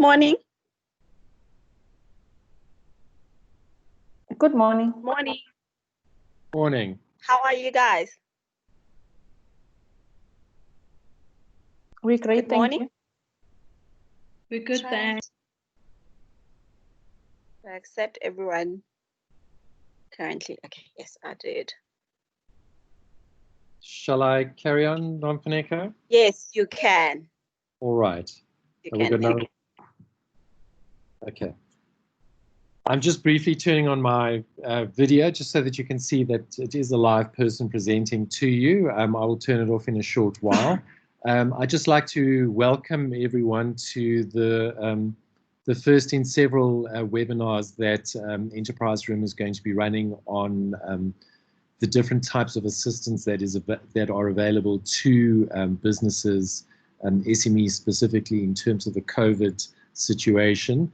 morning. Good morning. Morning. Morning. How are you guys? We're great, Good morning. thank you. We're good, thanks. I accept everyone currently. Okay, yes, I did. Shall I carry on, Nomfaneko? Yes, you can. All right. You Have we can. got another? Okay. I'm just briefly turning on my video just so that you can see that it is a live person presenting to you. I will turn it off in a short while. I'd just like to welcome everyone to the first in several webinars that Enterpriseroom is going to be running on the different types of assistance that are available to businesses, SMEs specifically in terms of the COVID situation.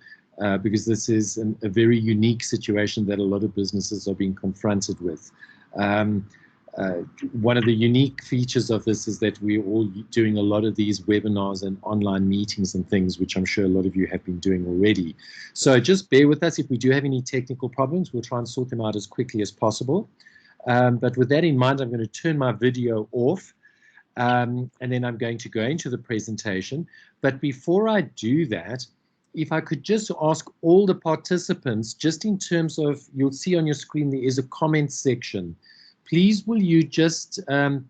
Because this is a very unique situation that a lot of businesses are being confronted with. One of the unique features of this is that we're all doing a lot of these webinars and online meetings and things, which I'm sure a lot of you have been doing already. So just bear with us. If we do have any technical problems, we'll try and sort them out as quickly as possible. But with that in mind, I'm going to turn my video off. And then I'm going to go into the presentation. But before I do that, if I could just ask all the participants, just in terms of, you'll see on your screen there is a comment section. Please will you just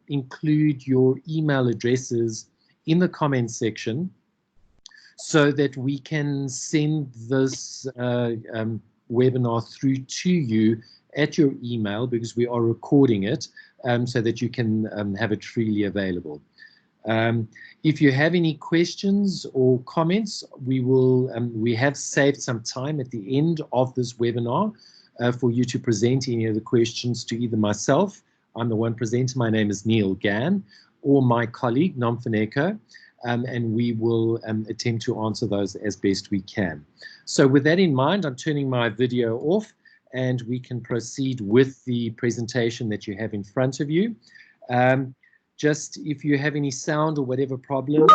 include your email addresses in the comment section so that we can send this webinar through to you at your email, because we are recording it so that you can have it freely available. If you have any questions or comments, we have saved some time at the end of this webinar for you to present any of the questions to either myself, I'm the one presenter, my name is Neil Gann, or my colleague Nomfaneko, and we will attempt to answer those as best we can. So with that in mind, I'm turning my video off and we can proceed with the presentation that you have in front of you. Just if you have any sound or whatever problems,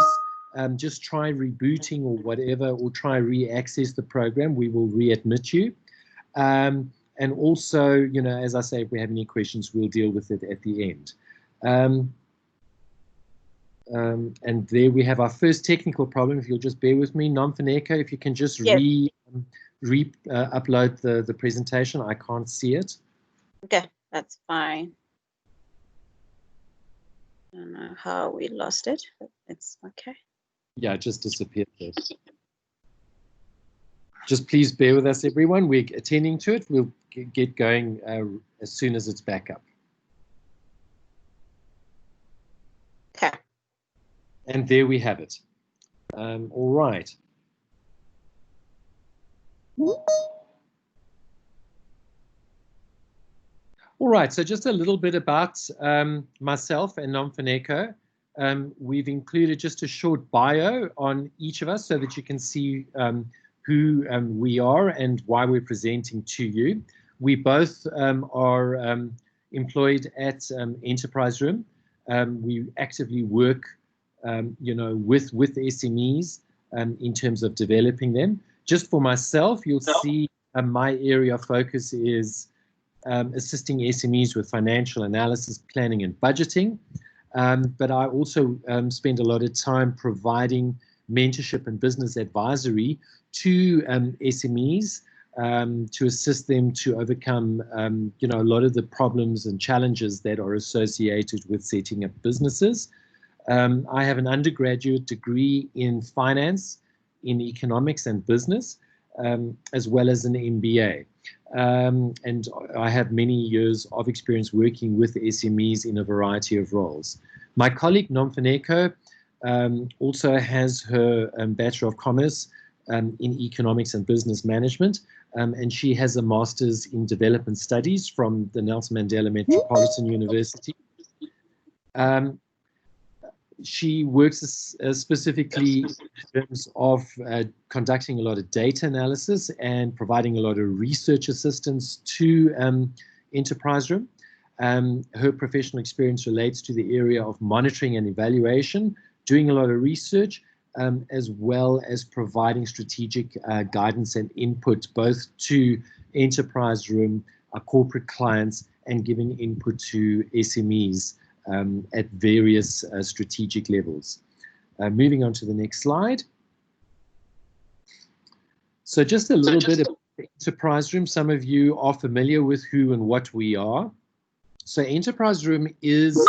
just try rebooting or whatever, or try re-access the program. We will readmit you. And also, you know, as I say, if we have any questions, we'll deal with it at the end. And there we have our first technical problem. If you'll just bear with me, Nomfaneko, if you can just upload the presentation. I can't see it. Okay, that's fine. I don't know how we lost it, but it's okay. Yeah, it just disappeared. Just please bear with us, everyone. We're attending to it. We'll get going as soon as it's back up. Okay. And there we have it. All right. All right, so just a little bit about myself and Nomfaneko. We've included just a short bio on each of us so that you can see who we are and why we're presenting to you. We both are employed at Enterpriseroom. We actively work, you know, with SMEs in terms of developing them. Just for myself, you'll see my area of focus is assisting SMEs with financial analysis, planning and budgeting. But I also spend a lot of time providing mentorship and business advisory to SMEs to assist them to overcome you know, a lot of the problems and challenges that are associated with setting up businesses. I have an undergraduate degree in finance, in economics and business, as well as an MBA. And I have many years of experience working with SMEs in a variety of roles. My colleague Nomfaneko also has her Bachelor of Commerce in Economics and Business Management, and she has a Master's in Development Studies from the Nelson Mandela Metropolitan University. She works specifically in terms of conducting a lot of data analysis and providing a lot of research assistance to Enterpriseroom. Her professional experience relates to the area of monitoring and evaluation, doing a lot of research, as well as providing strategic guidance and input both to Enterpriseroom, our corporate clients, and giving input to SMEs at various strategic levels. Moving on to the next slide. So just a little bit about the Enterpriseroom. Some of you are familiar with who and what we are. So Enterpriseroom is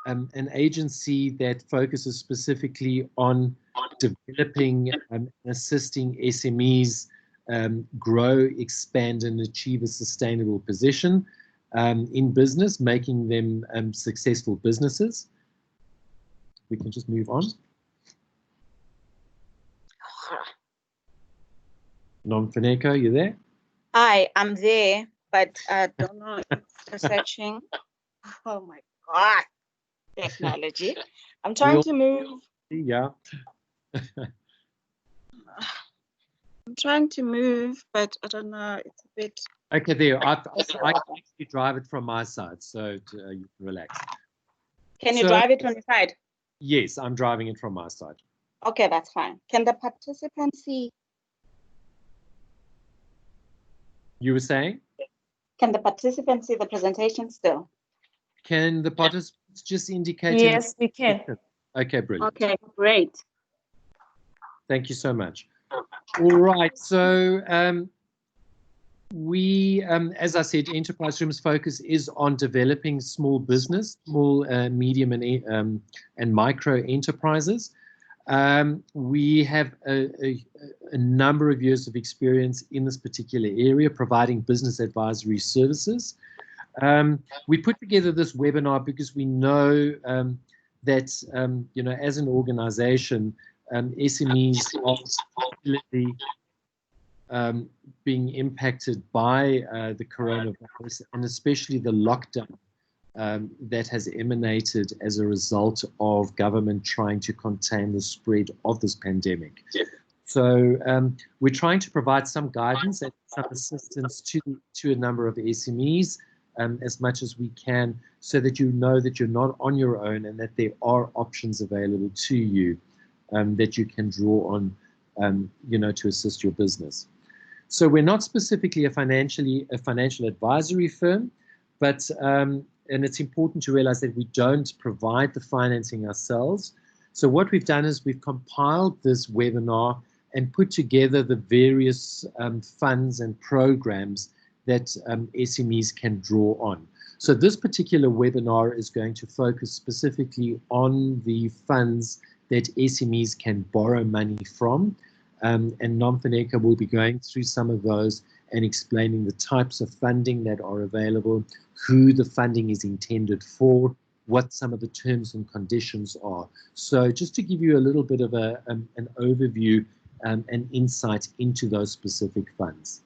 an agency that focuses specifically on developing and assisting SMEs grow, expand, and achieve a sustainable position in business, making them successful businesses. We can just move on. Nomfuneko, you there? I'm there, but I don't know if it's searching. Oh my God, technology. I'm trying to move. Yeah. I'm trying to move, but I don't know. It's a bit. Okay, there. I can actually drive it from my side, so you can relax. Can you drive it from your side? Yes, I'm driving it from my side. Okay, that's fine. Can the participants see? You were saying? Can the participants see the presentation still? Can the participants just indicate? Yes, we can. Okay, brilliant. Okay, great. Thank you so much. All right, so we, as I said, Enterpriseroom's focus is on developing small business, small, medium, and micro enterprises. We have a number of years of experience in this particular area, providing business advisory services. We put together this webinar because we know that, you know, as an organization, SMEs are particularly being impacted by the coronavirus, and especially the lockdown that has emanated as a result of government trying to contain the spread of this pandemic. Yeah. So we're trying to provide some guidance and some assistance to a number of SMEs as much as we can, so that you know that you're not on your own and that there are options available to you that you can draw on, you know, to assist your business. So we're not specifically a financial advisory firm, but and it's important to realize that we don't provide the financing ourselves. So what we've done is we've compiled this webinar and put together the various funds and programs that SMEs can draw on. So this particular webinar is going to focus specifically on the funds that SMEs can borrow money from. And Nomfuneko will be going through some of those and explaining the types of funding that are available, who the funding is intended for, what some of the terms and conditions are. So just to give you a little bit of an overview and insight into those specific funds.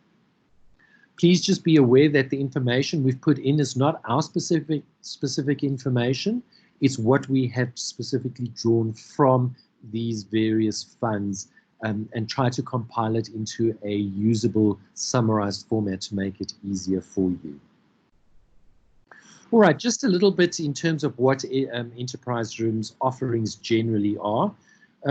Please just be aware that the information we've put in is not our specific information. It's what we have specifically drawn from these various funds and try to compile it into a usable, summarized format to make it easier for you. All right, just a little bit in terms of what Enterpriseroom's offerings generally are.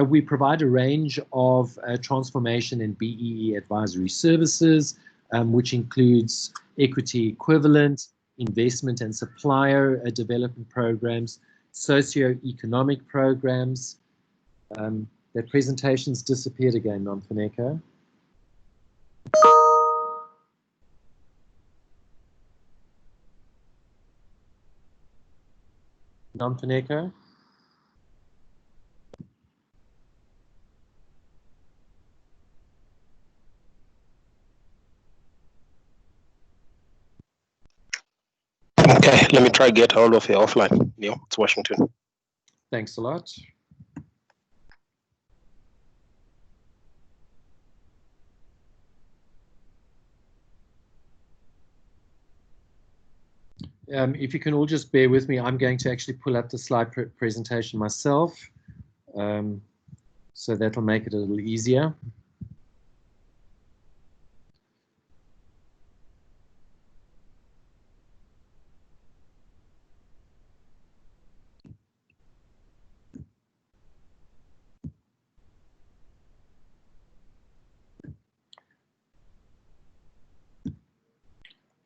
We provide a range of transformation and BEE advisory services, which includes equity equivalent, investment and supplier development programs, socio-economic programs. That presentation's disappeared again, Nomfuneko. Nomfuneko? Okay, let me try get hold of you offline. Neil, it's Washington. Thanks a lot. If you can all just bear with me, I'm going to actually pull up the slide presentation myself. So that'll make it a little easier.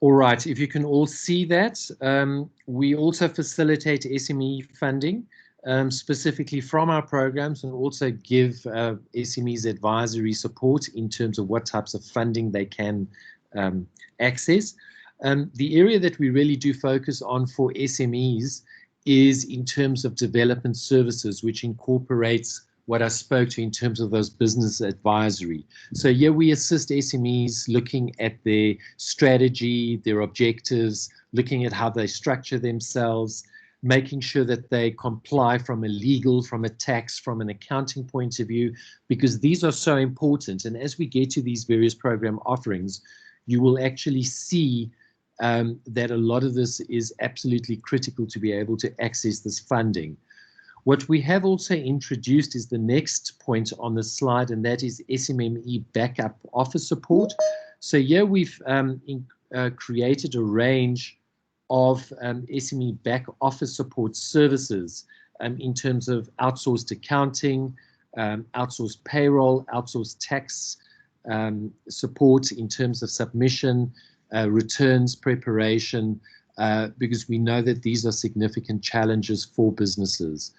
All right, if you can all see that, we also facilitate SME funding, specifically from our programs, and also give SMEs advisory support in terms of what types of funding they can access. The area that we really do focus on for SMEs is in terms of development services, which incorporates what I spoke to in terms of those business advisory. So yeah, we assist SMEs looking at their strategy, their objectives, looking at how they structure themselves, making sure that they comply from a legal, from a tax, from an accounting point of view, because these are so important. And as we get to these various program offerings, you will actually see that a lot of this is absolutely critical to be able to access this funding. What we have also introduced is the next point on the slide, and that is SMME backup office support. So here we've created a range of SME back office support services in terms of outsourced accounting, outsourced payroll, outsourced tax support in terms of submission, returns preparation, because we know that these are significant challenges for businesses.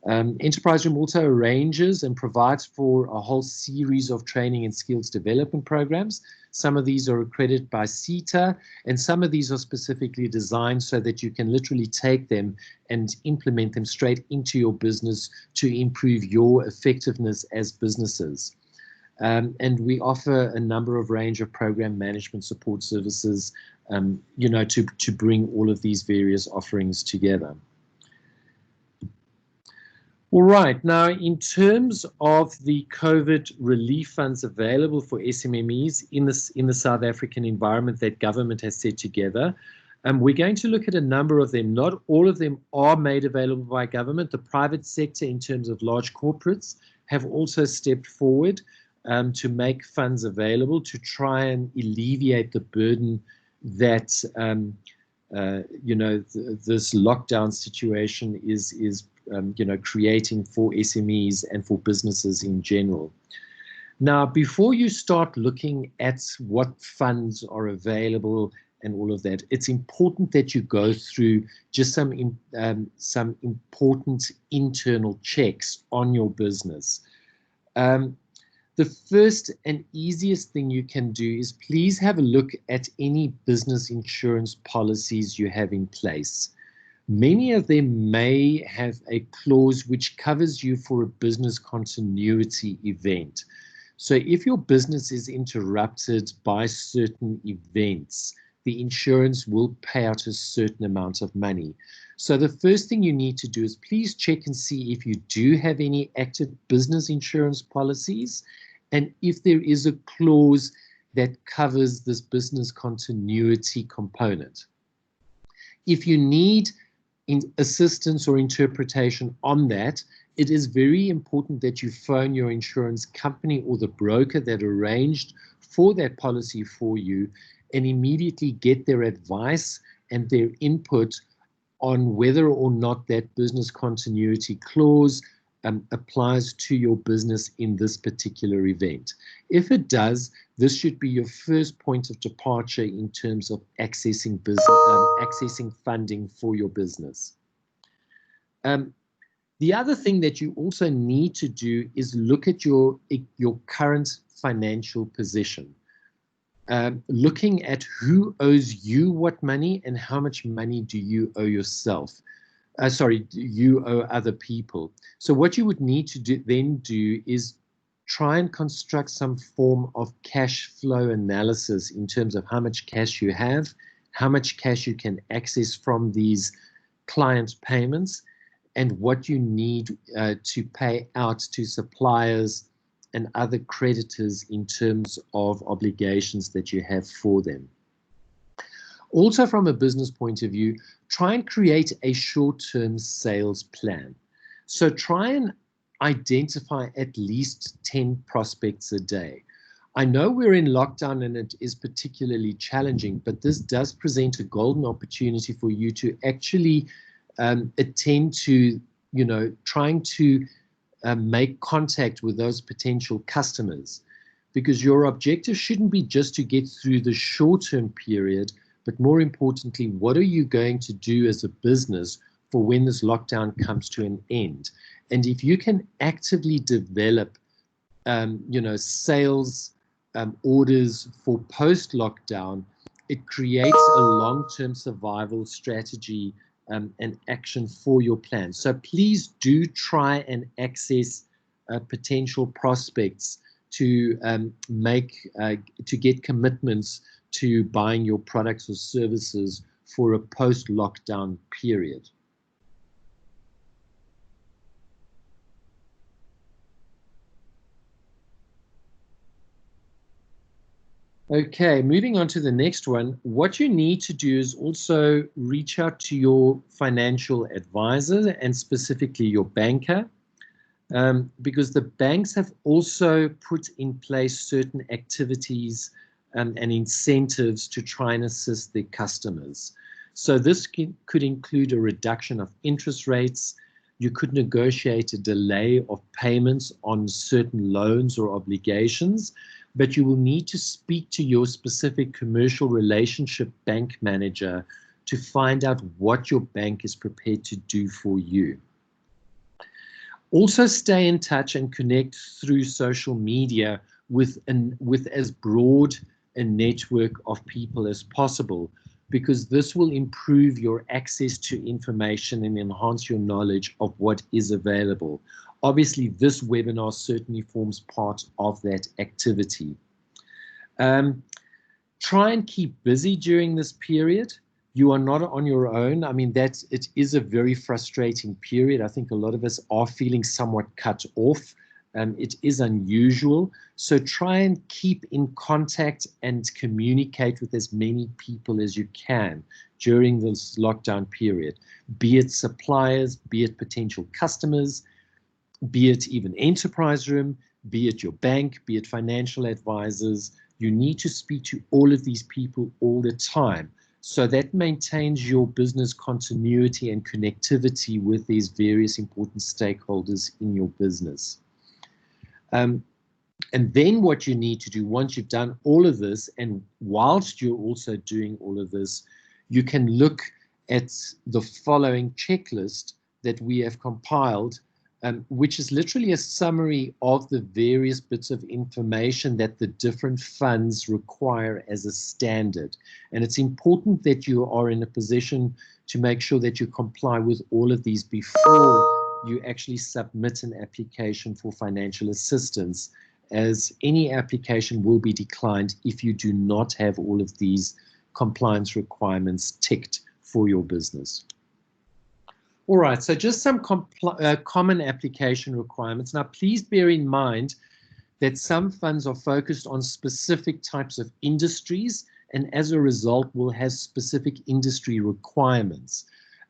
Enterpriseroom also arranges and provides for a whole series of training and skills development programs. Some of these are accredited by CETA, and some of these are specifically designed so that you can literally take them and implement them straight into your business to improve your effectiveness as businesses. And we offer a number of range of program management support services, you know, to bring all of these various offerings together. All right, now in terms of the COVID relief funds available for SMMEs in the South African environment that government has set together, we're going to look at a number of them. Not all of them are made available by government. The private sector, in terms of large corporates, have also stepped forward to make funds available to try and alleviate the burden that you know, this lockdown situation is you know, creating for SMEs and for businesses in general. Now, before you start looking at what funds are available and all of that, it's important that you go through just some important internal checks on your business. The first and easiest thing you can do is please have a look at any business insurance policies you have in place. Many of them may have a clause which covers you for a business continuity event. So if your business is interrupted by certain events, the insurance will pay out a certain amount of money. So the first thing you need to do is please check and see if you do have any active business insurance policies, and if there is a clause that covers this business continuity component. If you need assistance or interpretation on that, it is very important that you phone your insurance company or the broker that arranged for that policy for you and immediately get their advice and their input on whether or not that business continuity clause applies to your business in this particular event. If it does, this should be your first point of departure in terms of accessing accessing funding for your business. The other thing that you also need to do is look at your current financial position. Looking at who owes you what money and how much money do you owe yourself. You owe other people. So what you would need to do is try and construct some form of cash flow analysis in terms of how much cash you have, how much cash you can access from these client payments, and what you need to pay out to suppliers and other creditors in terms of obligations that you have for them. Also, from a business point of view, try and create a short-term sales plan. So try and identify at least 10 prospects a day. I know we're in lockdown and it is particularly challenging, but this does present a golden opportunity for you to actually attend to, you know, trying to make contact with those potential customers, because your objective shouldn't be just to get through the short-term period, but more importantly, what are you going to do as a business for when this lockdown comes to an end? And if you can actively develop, sales orders for post-lockdown, it creates a long-term survival strategy and action for your plan. So please do try and access potential prospects to to get commitments to buying your products or services for a post-lockdown period. Okay, moving on to the next one. What you need to do is also reach out to your financial advisor and specifically your banker, because the banks have also put in place certain activities and incentives to try and assist their customers. So this could include a reduction of interest rates. You could negotiate a delay of payments on certain loans or obligations, but you will need to speak to your specific commercial relationship bank manager to find out what your bank is prepared to do for you. Also stay in touch and connect through social media with as broad a network of people as possible, because this will improve your access to information and enhance your knowledge of what is available. Obviously, this webinar certainly forms part of that activity. Try and keep busy during this period. You are not on your own. I mean, it is a very frustrating period. I think a lot of us are feeling somewhat cut off. It is unusual. So try and keep in contact and communicate with as many people as you can during this lockdown period, be it suppliers, be it potential customers, be it even Enterpriseroom, be it your bank, be it financial advisors. You need to speak to all of these people all the time. So that maintains your business continuity and connectivity with these various important stakeholders in your business. And then what you need to do once you've done all of this, and whilst you're also doing all of this, you can look at the following checklist that we have compiled, which is literally a summary of the various bits of information that the different funds require as a standard. And it's important that you are in a position to make sure that you comply with all of these before you actually submit an application for financial assistance, as any application will be declined if you do not have all of these compliance requirements ticked for your business. All right, so just some common application requirements. Now, please bear in mind that some funds are focused on specific types of industries, and as a result will have specific industry requirements.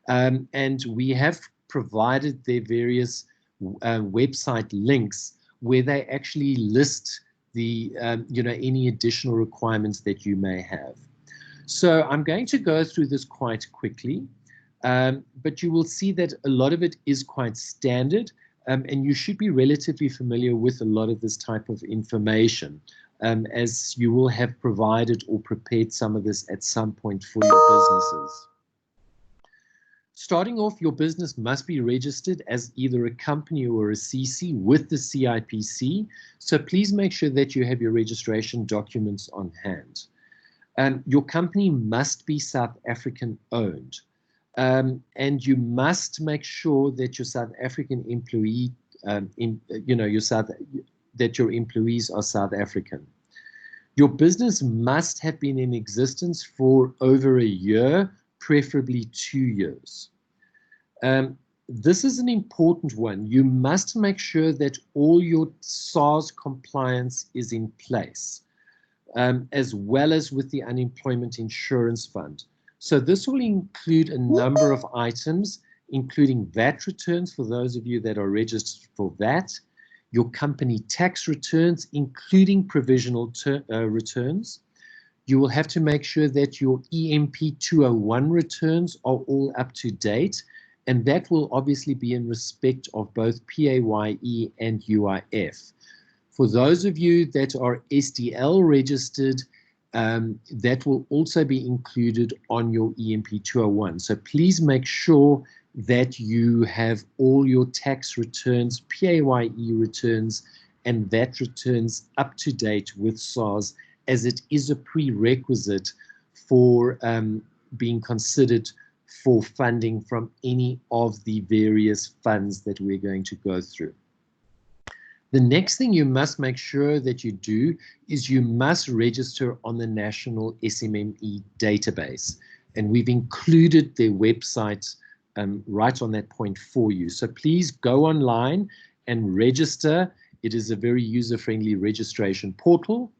And we have provided their various website links where they actually list the any additional requirements that you may have. So I'm going to go through this quite quickly, but you will see that a lot of it is quite standard, and you should be relatively familiar with a lot of this type of information, as you will have provided or prepared some of this at some point for your businesses. Starting off, your business must be registered as either a company or a CC with the CIPC, so please make sure that you have your registration documents on hand. Your company must be South African owned, and you must make sure that your South African employee, that your employees are South African. Your business must have been in existence for over a year, preferably 2 years. This is an important one. You must make sure that all your SARS compliance is in place, as well as with the Unemployment Insurance Fund. So this will include a number of items, including VAT returns for those of you that are registered for VAT, your company tax returns, including provisional returns. You will have to make sure that your EMP 201 returns are all up to date, and that will obviously be in respect of both PAYE and UIF. For those of you that are SDL registered, that will also be included on your EMP 201. So please make sure that you have all your tax returns, PAYE returns, and VAT returns up to date with SARS, as it is a prerequisite for being considered for funding from any of the various funds that we're going to go through. The next thing you must make sure that you do is you must register on the National SMME database. And we've included their website right on that point for you. So please go online and register. It is a very user-friendly registration portal,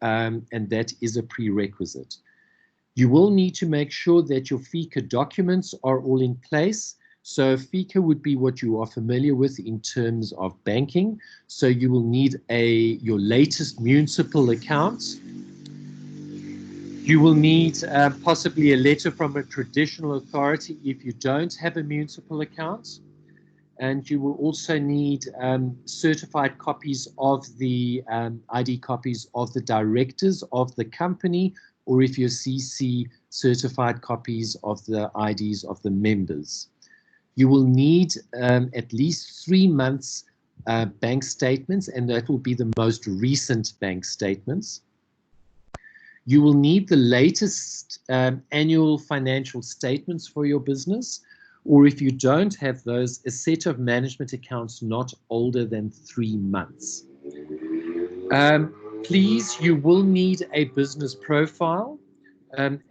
and that is a prerequisite. You will need to make sure that your FICA documents are all in place. So FICA would be what you are familiar with in terms of banking. So you will need your latest municipal accounts. You will need possibly a letter from a traditional authority if you don't have a municipal account. And you will also need certified copies of the ID copies of the directors of the company, or if you're CC, certified copies of the IDs of the members. You will need at least 3 months bank statements, and that will be the most recent bank statements. You will need the latest annual financial statements for your business, or if you don't have those, a set of management accounts not older than 3 months. Please, you will need a business profile,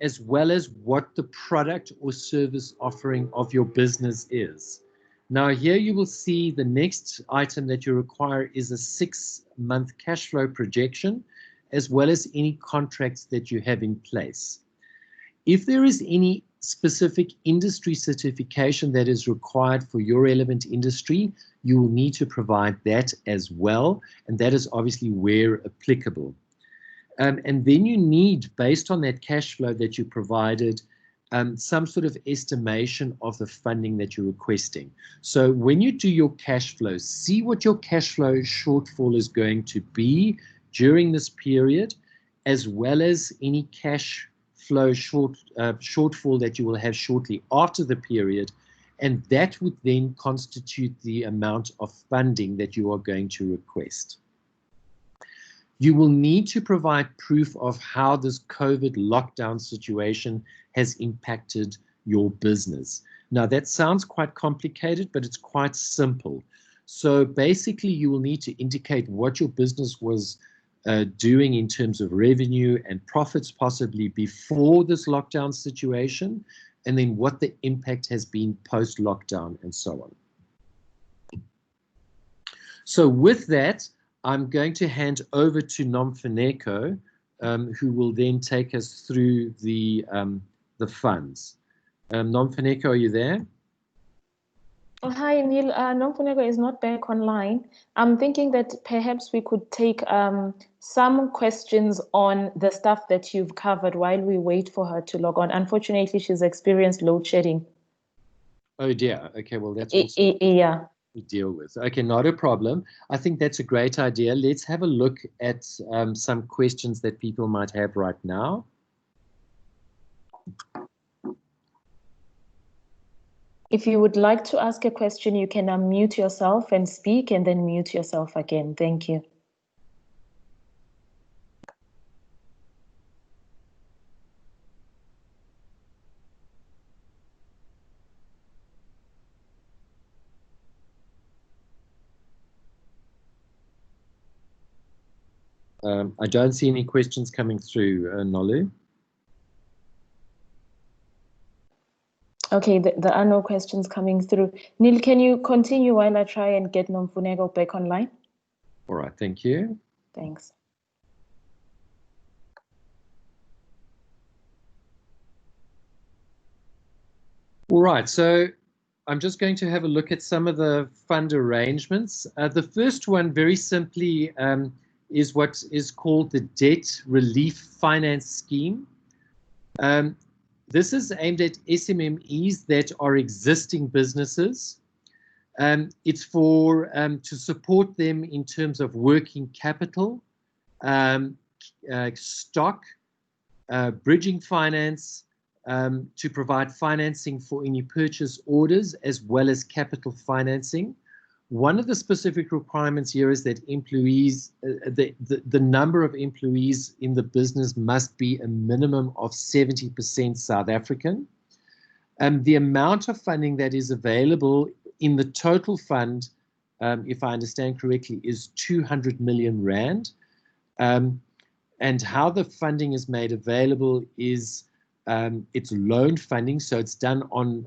as well as what the product or service offering of your business is. Now here you will see the next item that you require is a 6-month cash flow projection, as well as any contracts that you have in place. If there is any specific industry certification that is required for your relevant industry, you will need to provide that as well, and that is obviously where applicable. And then you need, based on that cash flow that you provided, some sort of estimation of the funding that you're requesting. So when you do your cash flow, see what your cash flow shortfall is going to be during this period, as well as any cash flow shortfall that you will have shortly after the period, and that would then constitute the amount of funding that you are going to request. You will need to provide proof of how this COVID lockdown situation has impacted your business. Now, that sounds quite complicated, but it's quite simple. So basically, you will need to indicate what your business was doing in terms of revenue and profits, possibly before this lockdown situation, and then what the impact has been post-lockdown and so on. So with that, I'm going to hand over to Nomfuneko, who will then take us through the funds. Nomfuneko, are you there? Oh, hi, Neil. Nomfuneko is not back online. I'm thinking that perhaps we could take some questions on the stuff that you've covered while we wait for her to log on. Unfortunately, she's experienced load shedding. Oh dear. Okay, well, that's also yeah. to deal with. Okay, not a problem. I think that's a great idea. Let's have a look at some questions that people might have right now. If you would like to ask a question, you can unmute yourself and speak, and then mute yourself again. Thank you. I don't see any questions coming through, Nolu. Okay, there are no questions coming through. Neil, can you continue while I try and get Nomfuneko back online? All right, thank you. Thanks. All right, so I'm just going to have a look at some of the fund arrangements. The first one, very simply, is what is called the Debt Relief Finance Scheme. This is aimed at SMMEs that are existing businesses. It's for to support them in terms of working capital, stock, bridging finance to provide financing for any purchase orders as well as capital financing. One of the specific requirements here is that employees, the number of employees in the business must be a minimum of 70% South African. The amount of funding that is available in the total fund, if I understand correctly, is 200 million rand. And how the funding is made available is it's loan funding, so it's done on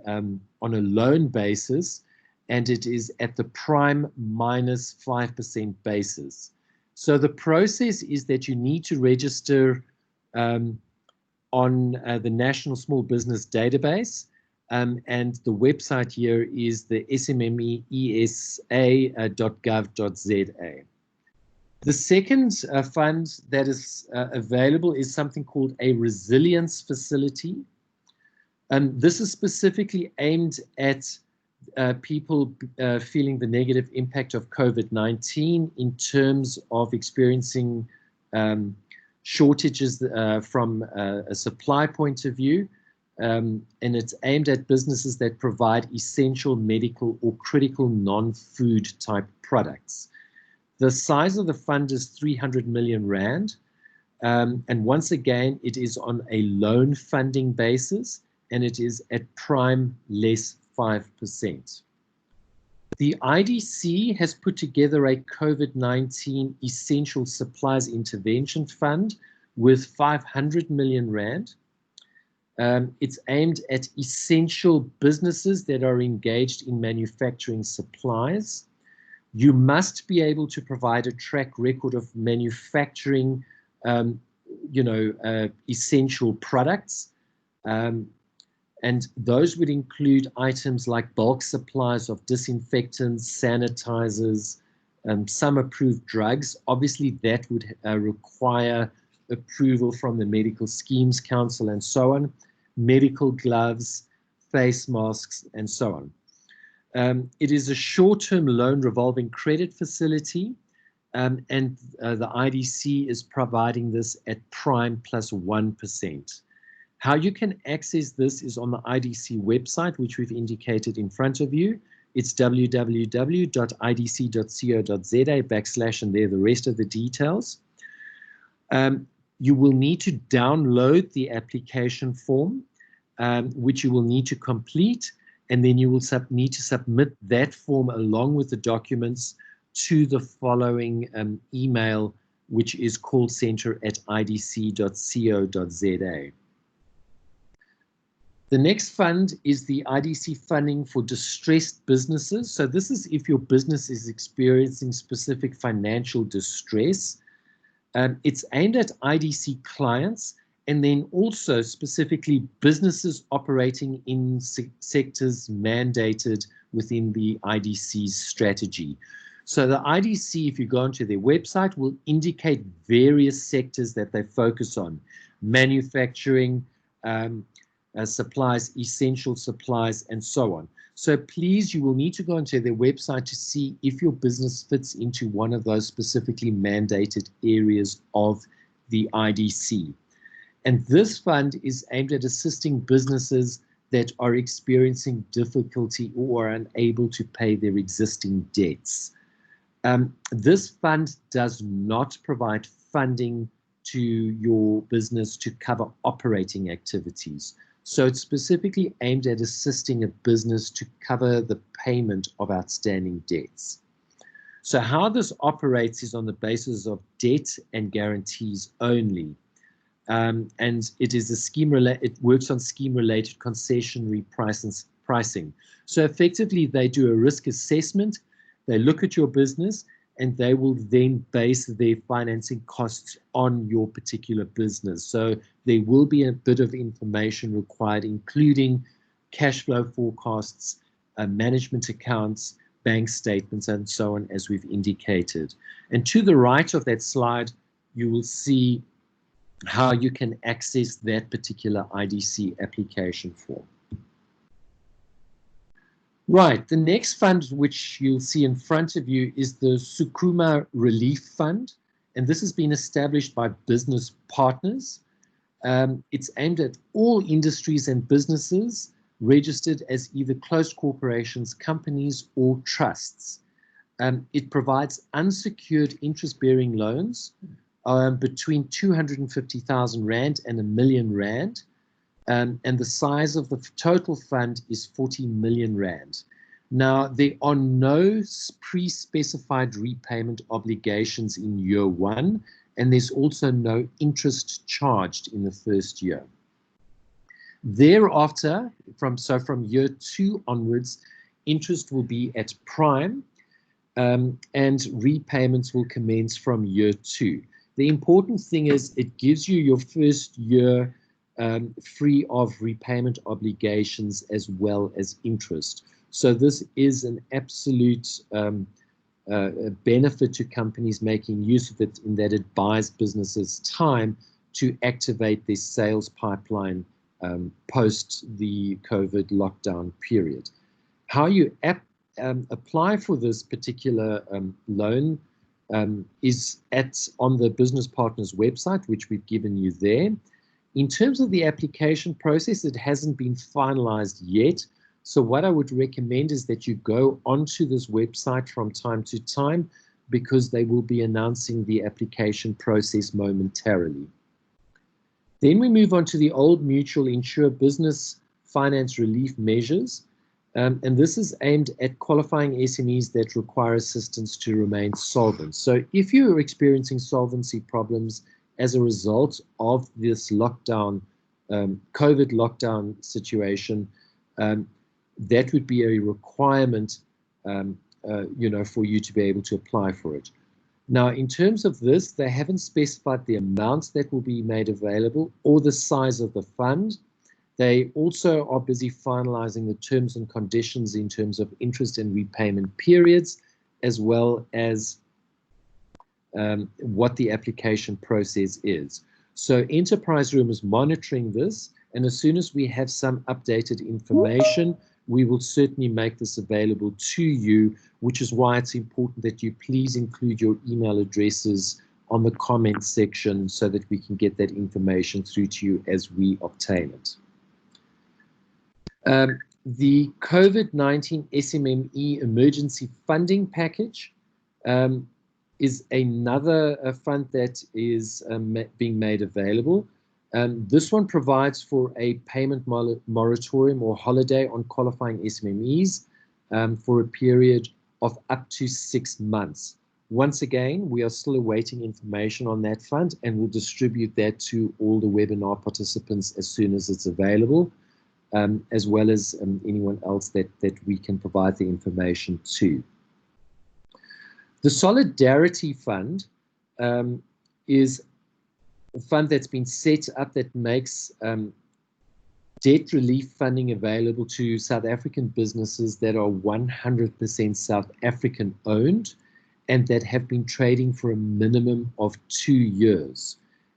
a loan basis, and it is at the prime minus 5% basis. So the process is that you need to register on the National Small Business Database, and the website here is the SMMEs.gov.za. The second fund that is available is something called a resilience facility. This is specifically aimed at people feeling the negative impact of COVID-19 in terms of experiencing shortages from a supply point of view. And it's aimed at businesses that provide essential medical or critical non-food type products. The size of the fund is 300 million rand. And once again, it is on a loan funding basis, and it is at prime less 5%. The IDC has put together a COVID-19 Essential Supplies Intervention Fund with 500 million rand. It's aimed at essential businesses that are engaged in manufacturing supplies. You must be able to provide a track record of manufacturing, essential products. And those would include items like bulk supplies of disinfectants, sanitizers, some approved drugs. Obviously, that would require approval from the Medical Schemes Council and so on, medical gloves, face masks, and so on. It is a short-term loan revolving credit facility, and the IDC is providing this at prime plus 1%. How you can access this is on the IDC website, which we've indicated in front of you. It's www.idc.co.za / and there the rest of the details. You will need to download the application form, which you will need to complete, and then you will need to submit that form along with the documents to the following email, which is callcenter@idc.co.za. The next fund is the IDC funding for distressed businesses. So this is if your business is experiencing specific financial distress. It's aimed at IDC clients and then also specifically businesses operating in sectors mandated within the IDC's strategy. So the IDC, if you go onto their website, will indicate various sectors that they focus on: manufacturing, supplies, essential supplies, and so on. So please, you will need to go onto their website to see if your business fits into one of those specifically mandated areas of the IDC. And this fund is aimed at assisting businesses that are experiencing difficulty or are unable to pay their existing debts. This fund does not provide funding to your business to cover operating activities. So it's specifically aimed at assisting a business to cover the payment of outstanding debts. So how this operates is on the basis of debt and guarantees only. And it is a scheme it works on scheme-related concessionary pricing. So effectively, they do a risk assessment, they look at your business, and they will then base their financing costs on your particular business. So there will be a bit of information required, including cash flow forecasts, management accounts, bank statements, and so on, as we've indicated. And to the right of that slide, you will see how you can access that particular IDC application form. Right, the next fund which you'll see in front of you is the Sukuma Relief Fund, and this has been established by business partners. It's aimed at all industries and businesses registered as either closed corporations, companies, or trusts. It provides unsecured interest-bearing loans between 250,000 Rand and R1 million. And the size of the total fund is 40 million Rand. Now, there are no pre-specified repayment obligations in year one, and there's also no interest charged in the first year. Thereafter, from year 2 onwards, interest will be at prime, and repayments will commence from year 2. The important thing is it gives you your first year free of repayment obligations as well as interest. So this is an absolute benefit to companies making use of it, in that it buys businesses time to activate their sales pipeline post the COVID lockdown period. How you apply for this particular loan is on the business partners website, which we've given you there. In terms of the application process, it hasn't been finalized yet. So what I would recommend is that you go onto this website from time to time, because they will be announcing the application process momentarily. Then we move on to the Old Mutual Insure Business Finance Relief Measures. And this is aimed at qualifying SMEs that require assistance to remain solvent. So if you're experiencing solvency problems as a result of this lockdown, COVID lockdown situation, that would be a requirement, for you to be able to apply for it. Now, in terms of this, they haven't specified the amounts that will be made available or the size of the fund. They also are busy finalizing the terms and conditions in terms of interest and repayment periods, as well as what the application process is. So Enterpriseroom is monitoring this, and as soon as we have some updated information, we will certainly make this available to you, which is why it's important that you please include your email addresses on the comments section so that we can get that information through to you as we obtain it. The COVID-19 SMME emergency funding package is another fund that is being made available. This one provides for a payment moratorium or holiday on qualifying SMMEs for a period of up to 6 months. Once again, we are still awaiting information on that fund, and we'll distribute that to all the webinar participants as soon as it's available, as well as anyone else that we can provide the information to. The Solidarity Fund is a fund that's been set up that makes debt relief funding available to South African businesses that are 100% South African owned and that have been trading for a minimum of 2 years.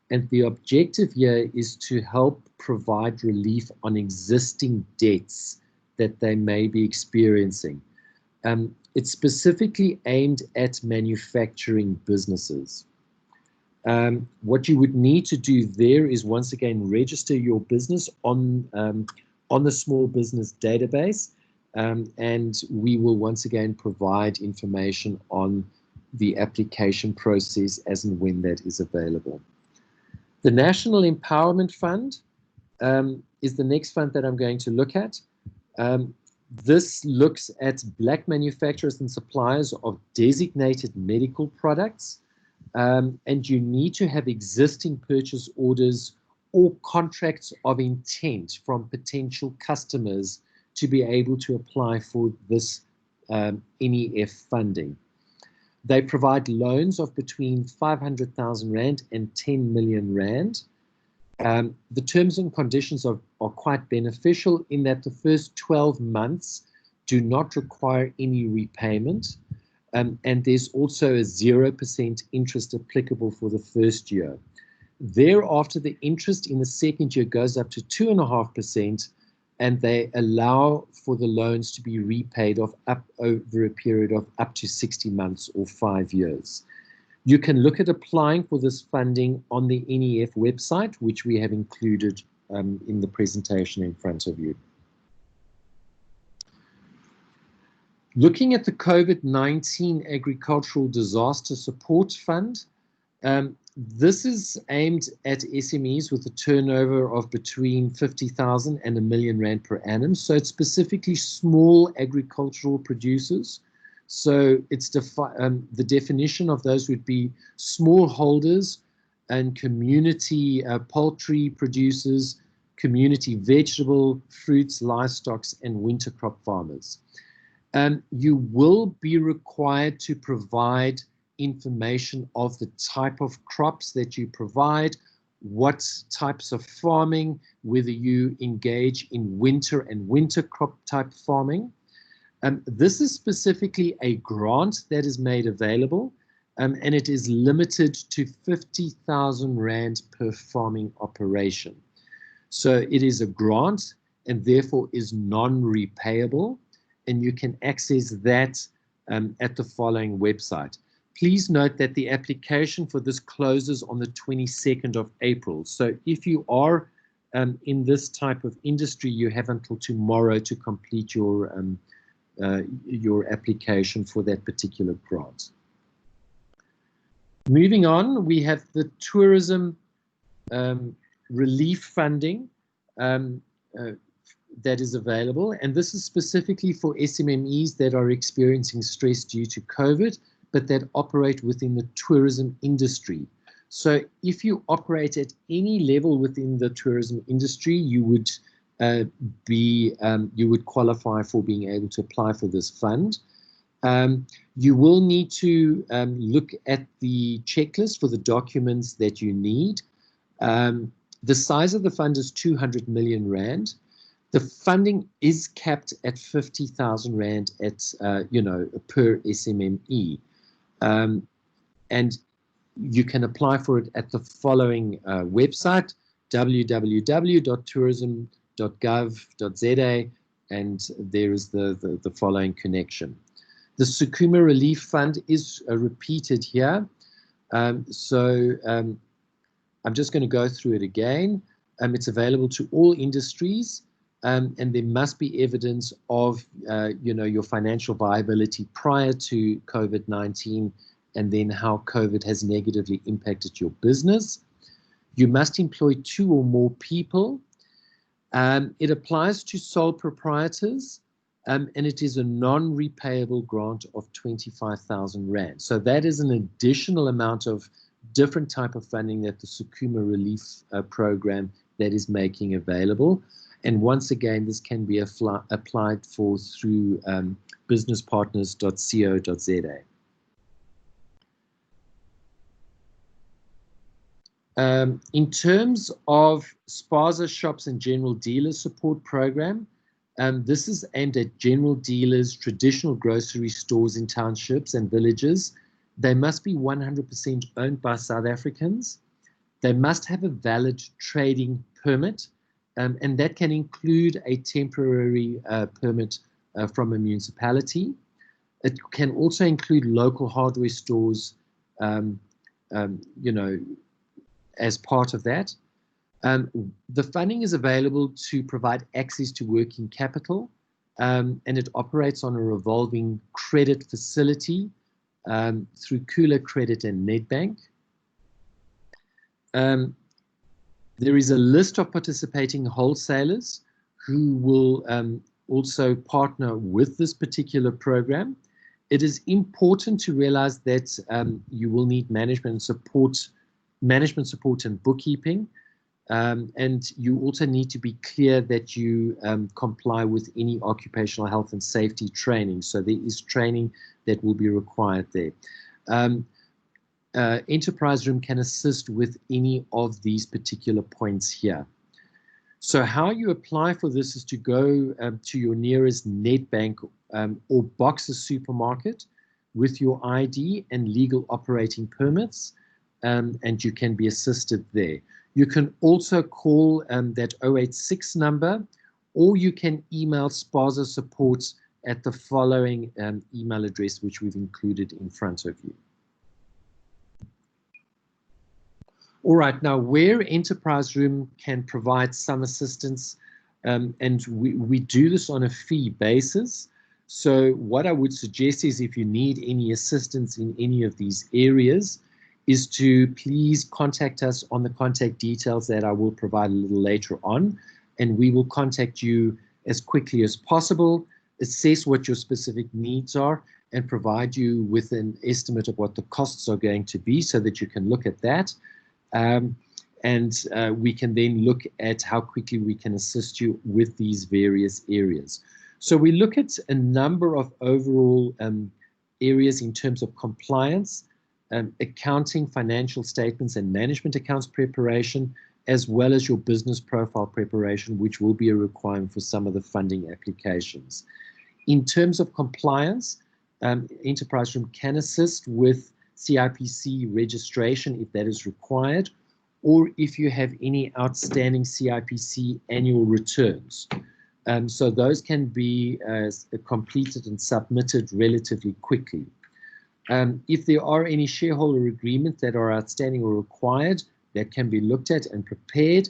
And the objective here is to help provide relief on existing debts that they may be experiencing. It's specifically aimed at manufacturing businesses. What you would need to do there is once again register your business on the small business database, and we will once again provide information on the application process as and when that is available. The National Empowerment Fund is the next fund that I'm going to look at. This looks at black manufacturers and suppliers of designated medical products. And you need to have existing purchase orders or contracts of intent from potential customers to be able to apply for this NEF funding. They provide loans of between 500,000 Rand and 10 million Rand. The terms and conditions are quite beneficial in that the first 12 months do not require any repayment. And there's also a 0% interest applicable for the first year. Thereafter, the interest in the second year goes up to 2.5%, and they allow for the loans to be repaid off up over a period of up to 60 months or 5 years. You can look at applying for this funding on the NEF website, which we have included in the presentation in front of you. Looking at the COVID-19 Agricultural Disaster Support Fund, this is aimed at SMEs with a turnover of between 50,000 and R1 million per annum. So it's specifically small agricultural producers. So it's the definition of those would be smallholders and community poultry producers, community vegetable, fruits, livestock, and winter crop farmers. You will be required to provide information of the type of crops that you provide, what types of farming, whether you engage in winter and winter crop type farming. This is specifically a grant that is made available, and it is limited to 50,000 Rand per farming operation. So it is a grant and therefore is non-repayable, and you can access that at the following website. Please note that the application for this closes on the 22nd of April. So if you are in this type of industry, you have until tomorrow to complete your application for that particular grant. Moving on, we have the tourism relief funding that is available, and this is specifically for SMMEs that are experiencing stress due to COVID, but that operate within the tourism industry. So if you operate at any level within the tourism industry, you would you would qualify for being able to apply for this fund. You will need to look at the checklist for the documents that you need. The size of the fund is 200 million Rand. The funding is capped at 50,000 Rand at per SMME. And you can apply for it at the following website, www.tourism.gov.za, and there is the following connection. The Sukuma Relief Fund is repeated here. I'm just going to go through it again. It's available to all industries, and there must be evidence of your financial viability prior to COVID-19, and then how COVID has negatively impacted your business. You must employ 2 or more people. It applies to sole proprietors, and it is a non-repayable grant of 25,000 Rand. So that is an additional amount of different type of funding that the Sukuma Relief Program that is making available. And once again, this can be applied for through businesspartners.co.za. In terms of spaza shops and general dealer support program, this is aimed at general dealers, traditional grocery stores in townships and villages. They must be 100% owned by South Africans. They must have a valid trading permit, and that can include a temporary permit from a municipality. It can also include local hardware stores, as part of that. The funding is available to provide access to working capital, and it operates on a revolving credit facility through Kula Credit and Nedbank. There is a list of participating wholesalers who will also partner with this particular program. It is important to realize that you will need management support and bookkeeping, and you also need to be clear that you comply with any occupational health and safety training. So there is training that will be required there. Enterpriseroom can assist with any of these particular points here. So how you apply for this is to go to your nearest Nedbank or Boxer supermarket with your ID and legal operating permits, and you can be assisted there. You can also call that 086 number, or you can email Spaza support at the following email address, which we've included in front of you. All right, now where Enterpriseroom can provide some assistance, and we do this on a fee basis. So what I would suggest is if you need any assistance in any of these areas, is to please contact us on the contact details that I will provide a little later on, and we will contact you as quickly as possible, assess what your specific needs are, and provide you with an estimate of what the costs are going to be so that you can look at that. We can then look at how quickly we can assist you with these various areas. So we look at a number of overall areas in terms of compliance, accounting, financial statements, and management accounts preparation, as well as your business profile preparation, which will be a requirement for some of the funding applications. In terms of compliance, Enterpriseroom can assist with CIPC registration if that is required, or if you have any outstanding CIPC annual returns. So those can be completed and submitted relatively quickly. If there are any shareholder agreements that are outstanding or required, that can be looked at and prepared.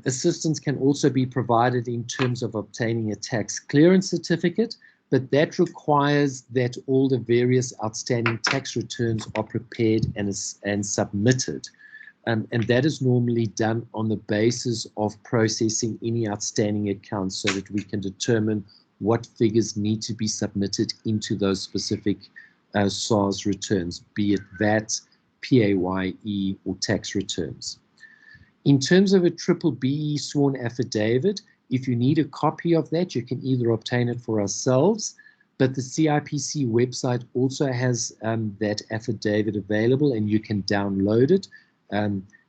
Assistance can also be provided in terms of obtaining a tax clearance certificate, but that requires that all the various outstanding tax returns are prepared and submitted. And that is normally done on the basis of processing any outstanding accounts so that we can determine what figures need to be submitted into those specific SARS returns, be it VAT, PAYE, or tax returns. In terms of a BBBE sworn affidavit, if you need a copy of that, you can either obtain it for ourselves, but the CIPC website also has that affidavit available and you can download it.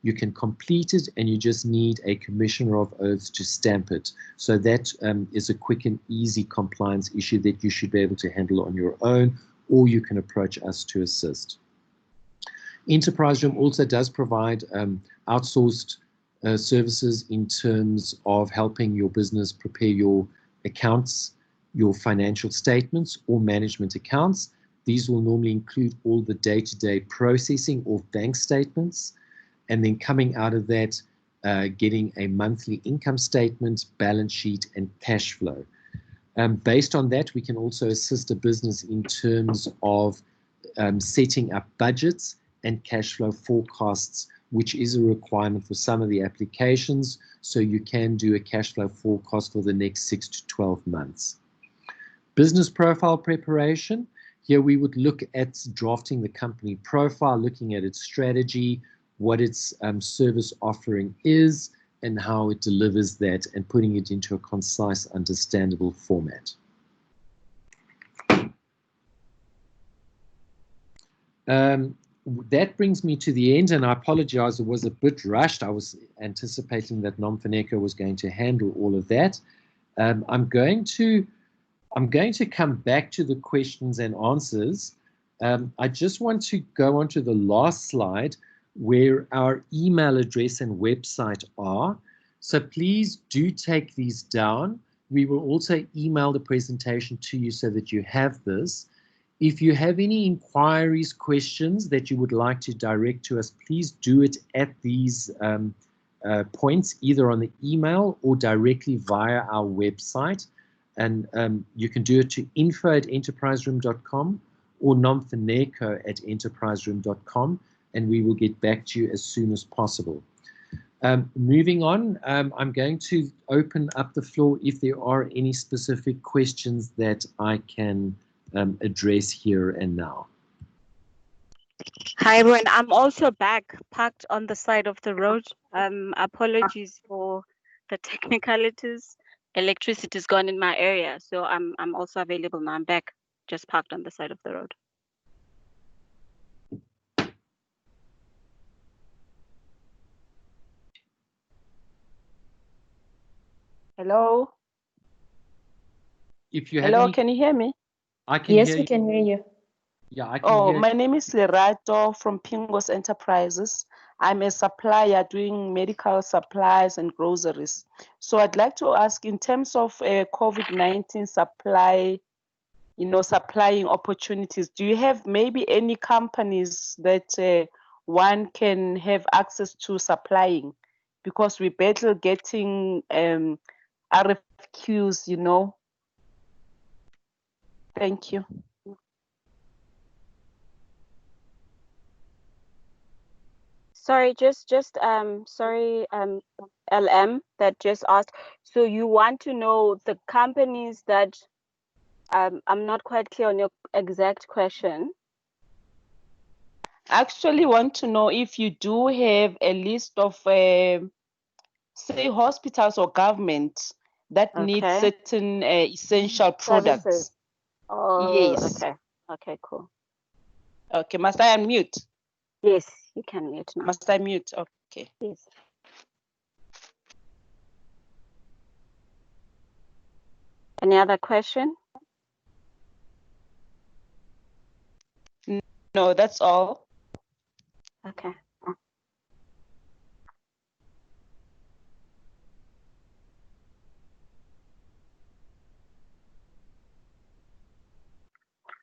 You can complete it and you just need a commissioner of oaths to stamp it. So that is a quick and easy compliance issue that you should be able to handle on your own, or you can approach us to assist. Enterpriseroom also does provide outsourced services in terms of helping your business prepare your accounts, your financial statements or management accounts. These will normally include all the day-to-day processing of bank statements, and then coming out of that, getting a monthly income statement, balance sheet, and cash flow. Based on that, we can also assist a business in terms of setting up budgets and cash flow forecasts, which is a requirement for some of the applications. So you can do a cash flow forecast for the next 6 to 12 months. Business profile preparation. Here we would look at drafting the company profile, looking at its strategy, what its service offering is, and how it delivers that, and putting it into a concise, understandable format. That brings me to the end, and I apologize, it was a bit rushed. I was anticipating that Nomfuneko was going to handle all of that. I'm going to come back to the questions and answers. I just want to go on to the last slide where our email address and website are. So please do take these down. We will also email the presentation to you so that you have this. If you have any inquiries, questions that you would like to direct to us, please do it at these points, either on the email or directly via our website. And you can do it to info@enterpriseroom.com or nomfuneko@enterpriseroom.com, and we will get back to you as soon as possible. Moving on, I'm going to open up the floor if there are any specific questions that I can address here and now. Hi everyone, I'm also back, parked on the side of the road. Apologies for the technicalities. Electricity is gone in my area, so I'm also available now. I'm back, just parked on the side of the road. Hello? If you have Hello, any, can you hear me? I can Yes, hear we you. can hear you. Yeah, I can hear you. My name is Lerato from Pingos Enterprises. I'm a supplier doing medical supplies and groceries. So I'd like to ask, in terms of COVID-19 supply, supplying opportunities, do you have maybe any companies that one can have access to supplying, because we battle getting RFQs, you know. Thank you. Sorry, LM that just asked. So you want to know the companies that I'm not quite clear on your exact question. Actually want to know if you do have a list of say hospitals or government that need Okay. certain essential products. Services. Oh, Yes. okay. Okay, cool. Okay, must I unmute? Yes, you can mute now. Must I mute? Okay. Yes. Any other question? No, that's all. Okay.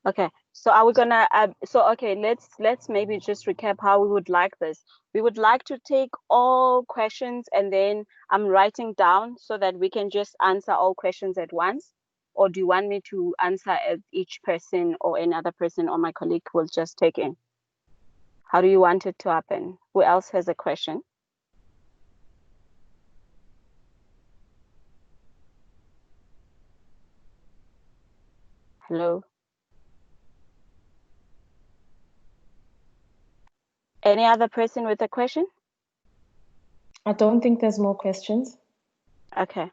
Okay, so are we gonna okay, let's maybe just recap how we would like this. We would like to take all questions and then I'm writing down so that we can just answer all questions at once. Or do you want me to answer as each person or another person or my colleague will just take in? How do you want it to happen? Who else has a question? Hello? Any other person with a question? I don't think there's more questions. Okay.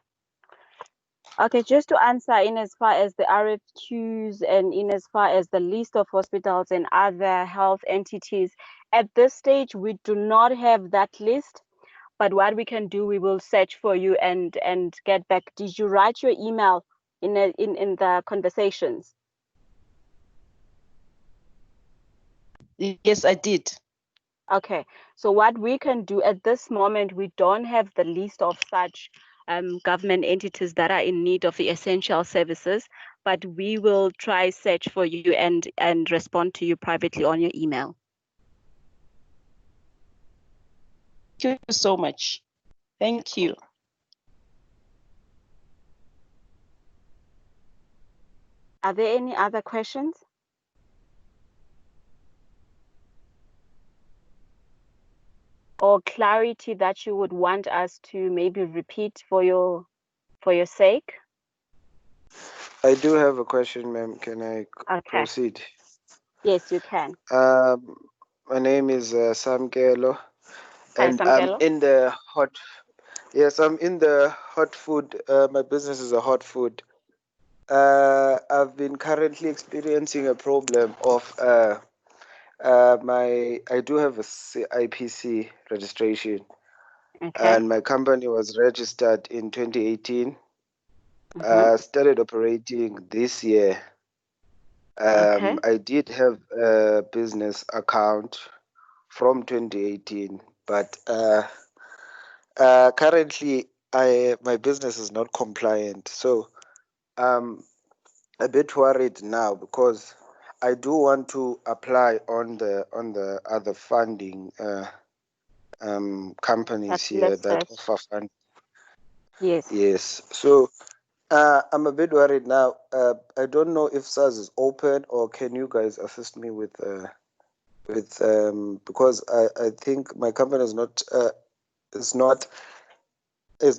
Okay, just to answer in as far as the RFQs and in as far as the list of hospitals and other health entities, at this stage, we do not have that list. But what we can do, we will search for you and get back. Did you write your email in the conversations? Yes, I did. Okay, so what we can do at this moment, we don't have the list of such government entities that are in need of the essential services, but we will try search for you and respond to you privately on your email. Thank you so much. Thank you. Are there any other questions? Or clarity that you would want us to maybe repeat for your sake? I do have a question, ma'am. Can I proceed? Yes, you can. My name is Samkelo, Hi, and Samkelo. I'm in the hot. Yes, I'm in the hot food. My business is a hot food. I've been currently experiencing a problem of I do have a IPC registration, and my company was registered in 2018. Started operating this year. I did have a business account from 2018, but currently my business is not compliant. So I'm a bit worried now because I do want to apply on the other funding companies here that offer funding. Yes. Yes. So I'm a bit worried now. I don't know if SARS is open, or can you guys assist me with because I think my company is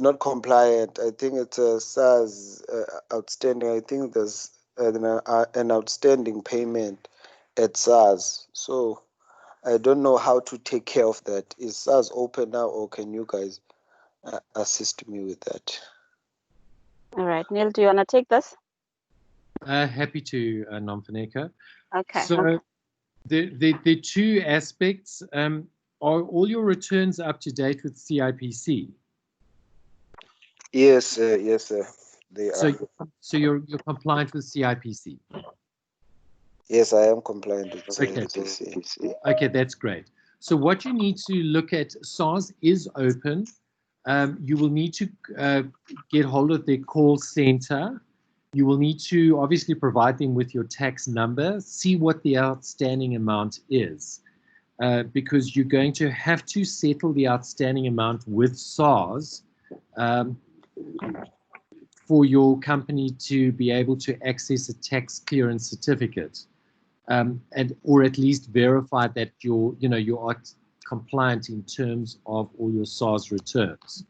not compliant. I think it's a SARS outstanding. I think there's an outstanding payment at SARS. So I don't know how to take care of that. Is SARS open now, or can you guys assist me with that? All right, Neil, do you want to take this? Happy to, Nomfuneko. Okay. So the two aspects, are all your returns up to date with CIPC? Yes, yes, sir. They are. So you're compliant with CIPC? Yes, I am compliant with CIPC. Okay, that's great. So what you need to look at, SARS is open. You will need to get hold of their call center. You will need to obviously provide them with your tax number, see what the outstanding amount is. because you're going to have to settle the outstanding amount with SARS for your company to be able to access a tax clearance certificate, or at least verify that you are compliant in terms of all your SARS returns.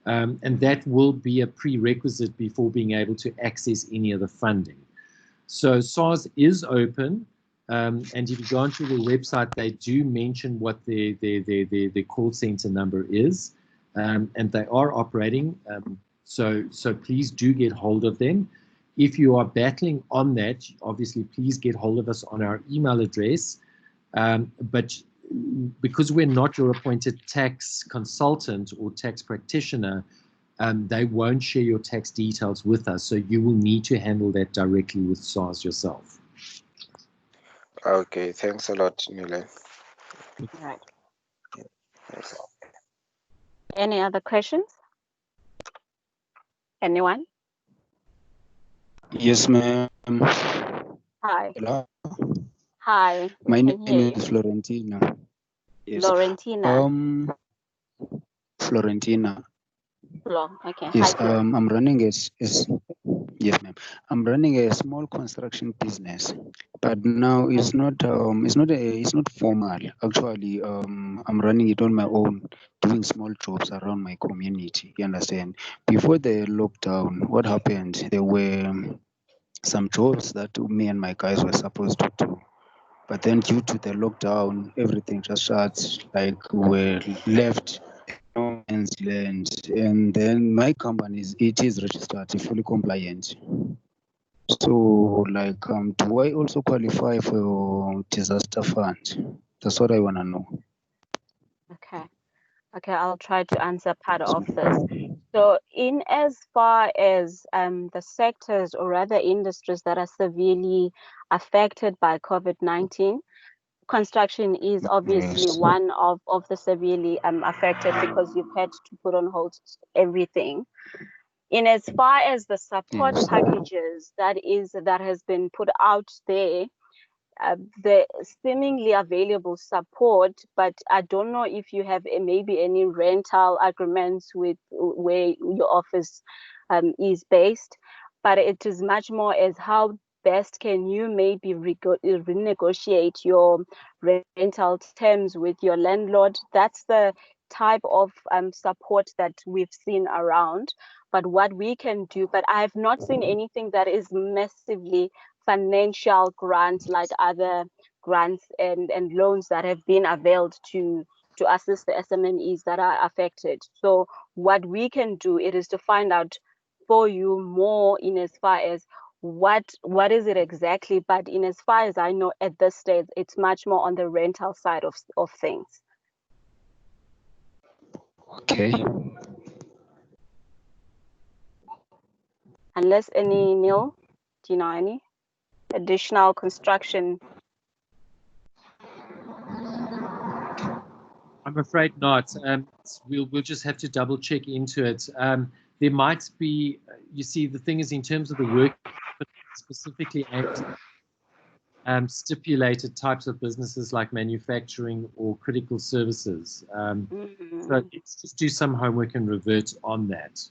And that will be a prerequisite before being able to access any of the funding. So SARS is open, and if you go onto the website, they do mention what the call center number is, and they are operating. So please do get hold of them. If you are battling on that, obviously please get hold of us on our email address. But because we're not your appointed tax consultant or tax practitioner, they won't share your tax details with us. So you will need to handle that directly with SARS yourself. Okay, thanks a lot, Nile. Right. Yes. Any other questions? Anyone? Yes, ma'am. Hi. Hello. Hi. My Can name hear you. is Florentina. Yes. Laurentina. Florentina. Flo. Okay. Yes. Hi, Flo. I'm running yes, ma'am. I'm running a small construction business, but now it's not formal. Actually, I'm running it on my own, doing small jobs around my community. You understand? Before the lockdown, what happened? There were some jobs that me and my guys were supposed to do. But then due to the lockdown, everything just shut, like we're left no man's land. And then my company it is registered, fully compliant. So like do I also qualify for disaster fund? That's what I wanna know. Okay. Okay, I'll try to answer part of this. So in as far as the sectors or rather industries that are severely affected by COVID-19, construction is obviously Yes. one of the severely affected because you've had to put on hold everything. In as far as the support Yes. packages that has been put out there, the seemingly available support, but I don't know if you have maybe any rental agreements with where your office is based, but it is much more as how best can you maybe renegotiate your rental terms with your landlord. That's the type of support that we've seen around. But what we can do, but I have not seen anything that is massively financial grants like other grants and loans that have been availed to assist the SMMEs that are affected. So what we can do it is to find out for you more in as far as what is it exactly, but in as far as I know at this stage, it's much more on the rental side of things. Okay. Unless any, Neil, do you know any additional construction? I'm afraid not. We'll just have to double check into it. There might be, you see, the thing is in terms of the work specifically aimed stipulated types of businesses like manufacturing or critical services. So let's just do some homework and revert on that.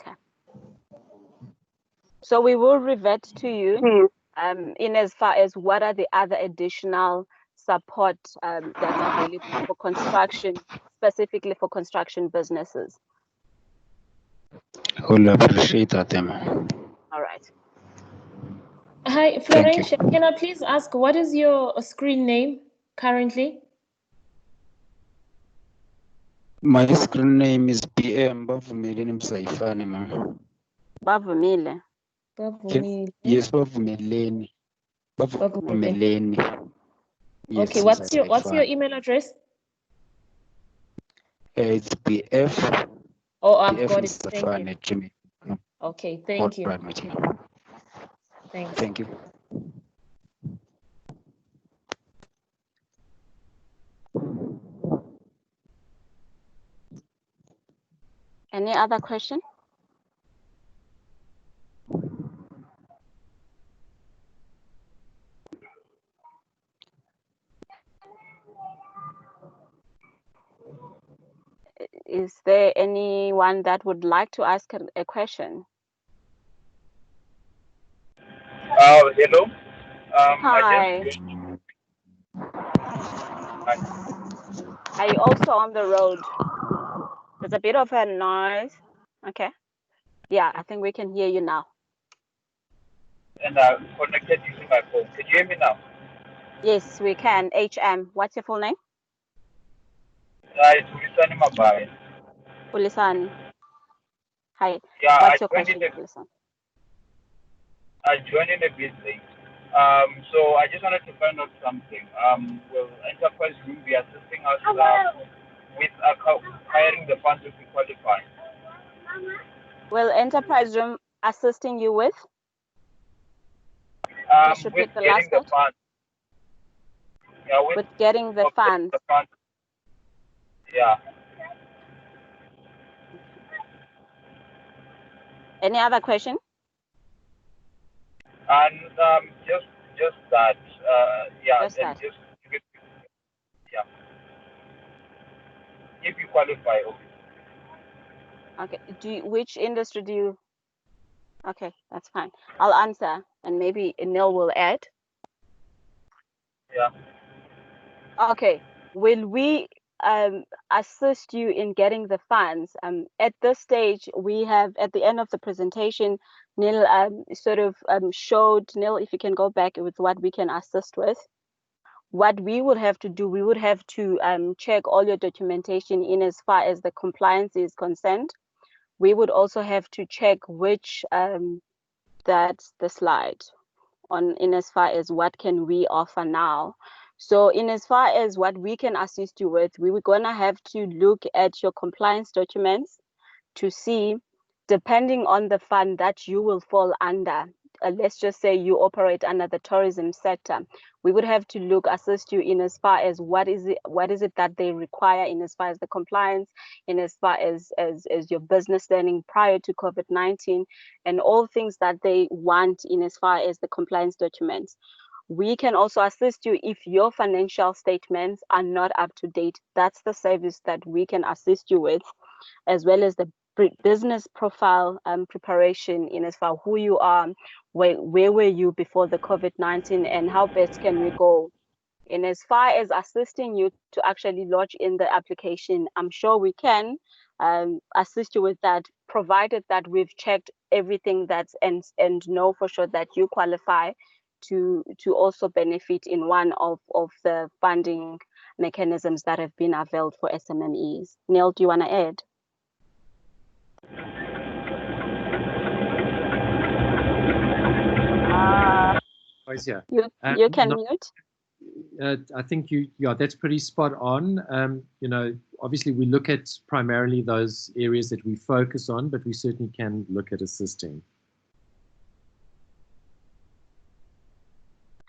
Okay. So we will revert to you in as far as what are the other additional support that's available for construction, specifically for construction businesses. I will appreciate that, ma'am. All right. Hi, Florentia. Can I please ask what is your screen name currently? My screen name is PM Bavumile Msaifane, ma'am. Bavumile. Yes, Bavumileni. Bavumileni. Yes, okay, what's your email address? It's BF. Oh, I've BF got it. Thank you. No. Okay, thank you. Right, Thanks. Thank you. Any other question? Is there anyone that would like to ask a question? Hello. Hi. Are you also on the road? There's a bit of a noise. Okay. Yeah, I think we can hear you now. And connected using my phone. Can you hear me now? Yes, we can. HM, what's your full name? It's Ulisani Mabai. Ulisani. Hi. Yeah, What's your question, Ulisani? I joined in a bit late. So I just wanted to find out something. Will Enterpriseroom be assisting us with hiring the funds if we qualify? Will Enterpriseroom assisting you with? Just repeat With the getting last the part. funds. Yeah, With getting the funds. Yeah. Any other question? And just that. Yeah. Just and that. just yeah. If you qualify, okay. Okay. Which industry do you? Okay, that's fine. I'll answer, and maybe Neil will add. Yeah. Okay. Will we assist you in getting the funds? At this stage, we have, at the end of the presentation, Neil sort of showed, Neil, if you can go back with what we can assist with. What we would have to do, we would have to check all your documentation in as far as the compliance is concerned. We would also have to check which, that's the slide, on in as far as what can we offer now. So in as far as what we can assist you with, we were gonna have to look at your compliance documents to see, depending on the fund that you will fall under. Let's just say you operate under the tourism sector. We would have to assist you in as far as what is it that they require in as far as the compliance, in as far as your business learning prior to COVID-19, and all things that they want in as far as the compliance documents. We can also assist you if your financial statements are not up to date. That's the service that we can assist you with, as well as the business profile preparation in as far who you are, where were you before the COVID-19, and how best can we go. In as far as assisting you to actually lodge in the application, I'm sure we can assist you with that, provided that we've checked everything that's and know for sure that you qualify to also benefit in one of the funding mechanisms that have been availed for SMMEs. Neil, do you want to add? You can mute. I think that's pretty spot on. Obviously we look at primarily those areas that we focus on, but we certainly can look at assisting.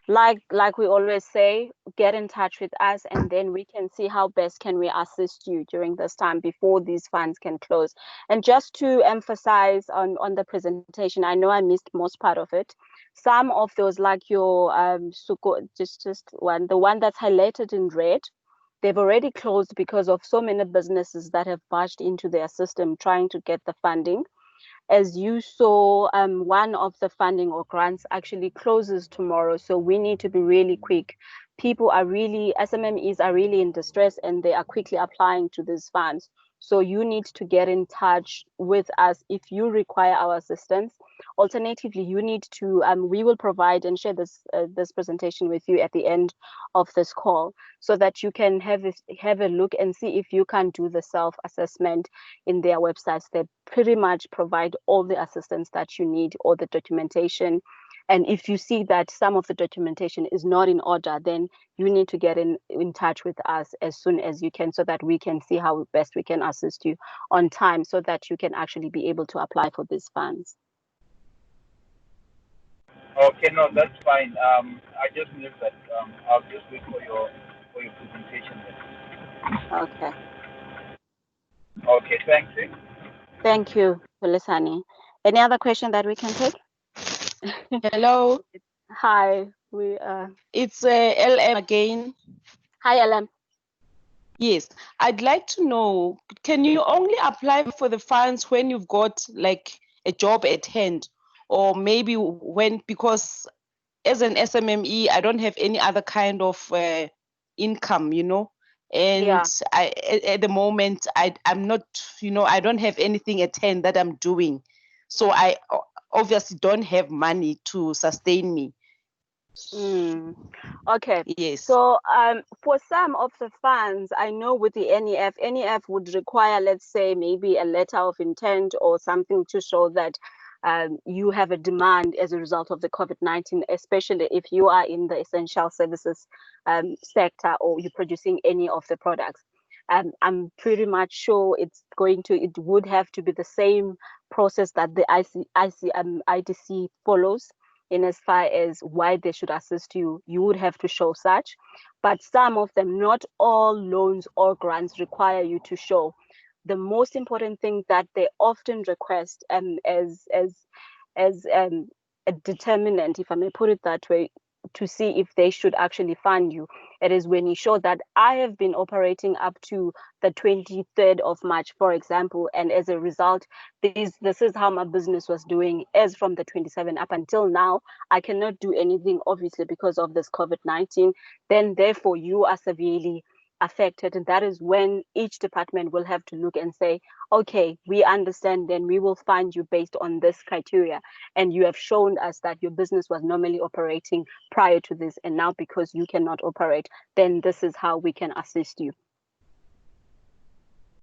Like we always say, get in touch with us, and then we can see how best can we assist you during this time before these funds can close. And just to emphasize on the presentation, I know I missed most part of it. Some of those, like your the one that's highlighted in red, they've already closed because of so many businesses that have barged into their system trying to get the funding. As you saw, one of the funding or grants actually closes tomorrow. So we need to be really quick. SMMEs are really in distress, and they are quickly applying to these funds. So you need to get in touch with us if you require our assistance. Alternatively, you need to, we will provide and share this presentation with you at the end of this call, so that you can have a look and see if you can do the self-assessment in their websites. They pretty much provide all the assistance that you need, all the documentation. And if you see that some of the documentation is not in order, then you need to get in touch with us as soon as you can, so that we can see how best we can assist you on time, so that you can actually be able to apply for these funds. Okay, no, that's fine. I just knew that. I'll just wait for your presentation then. Okay. Okay, thanks. Thank you, Felisani. Any other question that we can take? Hello. Hi, it's LM again. Hi, LM. Yes, I'd like to know, can you only apply for the funds when you've got like a job at hand, or maybe when, because as an SMME, I don't have any other kind of income, you know, and Yeah. at the moment I'm not, you know, I don't have anything at hand that I'm doing, so I obviously don't have money to sustain me. Okay. Yes. So for some of the funds, I know with the NEF would require, let's say, maybe a letter of intent or something to show that you have a demand as a result of the COVID-19, especially if you are in the essential services sector or you're producing any of the products. I'm pretty much sure it would have to be the same process that the IDC follows in as far as why they should assist you. You would have to show such, but some of them, not all loans or grants require you to show. The most important thing that they often request as a determinant, if I may put it that way, to see if they should actually fund you. It is when you show that I have been operating up to the 23rd of March, for example, and as a result, this is how my business was doing as from the 27th up until now. I cannot do anything, obviously, because of this COVID-19. Then, therefore, you are severely affected. And that is when each department will have to look and say, okay, we understand, then we will fund you based on this criteria. And you have shown us that your business was normally operating prior to this, and now because you cannot operate, then this is how we can assist you.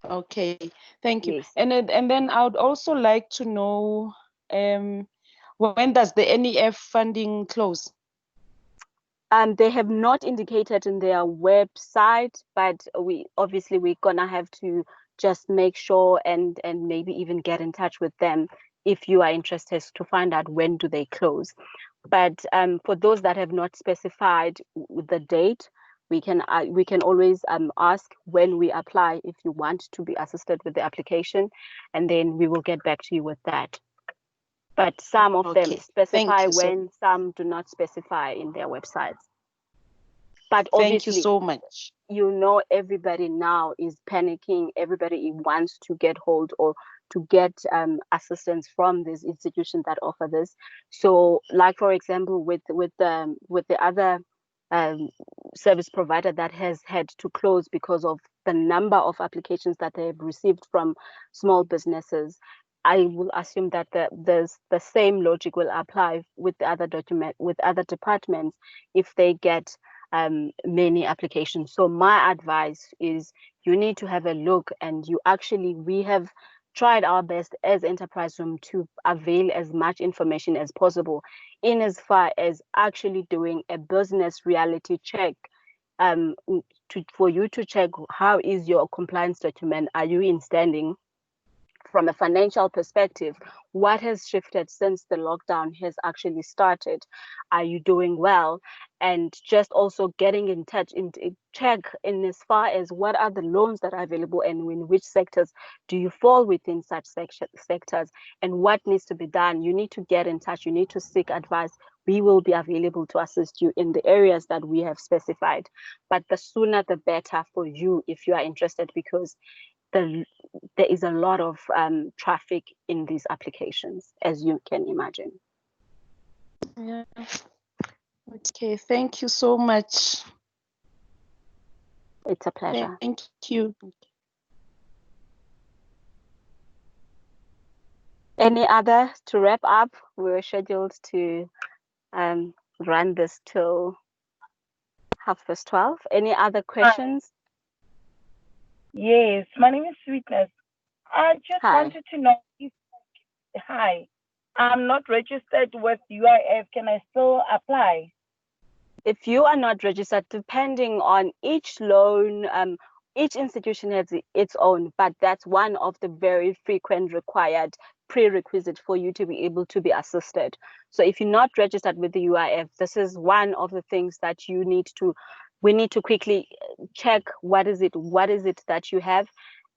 Okay, thank you. Yes. And then I would also like to know, when does the NEF funding close? They have not indicated in their website, but we're gonna have to just make sure and maybe even get in touch with them if you are interested to find out when do they close. But for those that have not specified the date, we can always ask when we apply if you want to be assisted with the application, and then we will get back to you with that. But some of them Okay, specify thank you so, when, some do not specify in their websites. But thank you obviously, so much. you know, everybody now is panicking. Everybody wants to get hold or to get assistance from these institutions that offer this. So, like for example, with the other um, service provider that has had to close because of the number of applications that they have received from small businesses, I will assume that the same logic will apply with the other departments if they get many applications. So my advice is you need to have a look, and we have tried our best as Enterpriseroom to avail as much information as possible in as far as actually doing a business reality check, for you to check how is your compliance document, are you in standing. From a financial perspective, what has shifted since the lockdown has actually started? Are you doing well? And just also getting in touch and check in as far as what are the loans that are available and in which sectors do you fall within such sectors, and what needs to be done. You need to get in touch. You need to seek advice. We will be available to assist you in the areas that we have specified. But the sooner the better for you if you are interested, because there is a lot of traffic in these applications, as you can imagine. Yeah. Okay, thank you so much. It's a pleasure. Thank you. Any other to wrap up? We were scheduled to run this till 12:30. Any other questions? Yes, my name is Sweetness. I just Hi. wanted to know if, hi, I'm not registered with UIF. Can I still apply? If you are not registered, depending on each loan, each institution has its own, but that's one of the very frequent required prerequisite for you to be able to be assisted. So if you're not registered with the UIF, this is one of the things that we need to quickly check what is it that you have,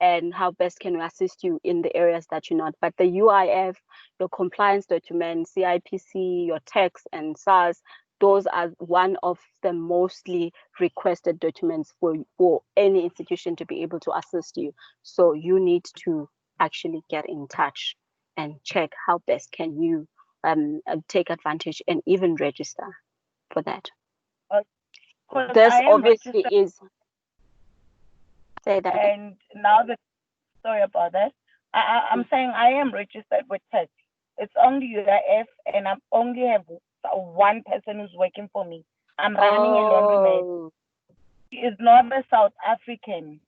and how best can we assist you in the areas that you're not. But the UIF, your compliance documents, CIPC, your tax and SARS, those are one of the mostly requested documents for any institution to be able to assist you. So you need to actually get in touch and check how best can you take advantage and even register for that. This I am obviously registered, is. Say that again. and now that, sorry about that. I'm saying I am registered with TED. It's only UIF, and I only have one person who's working for me. I'm running a laundromat. Oh, He is not a South African.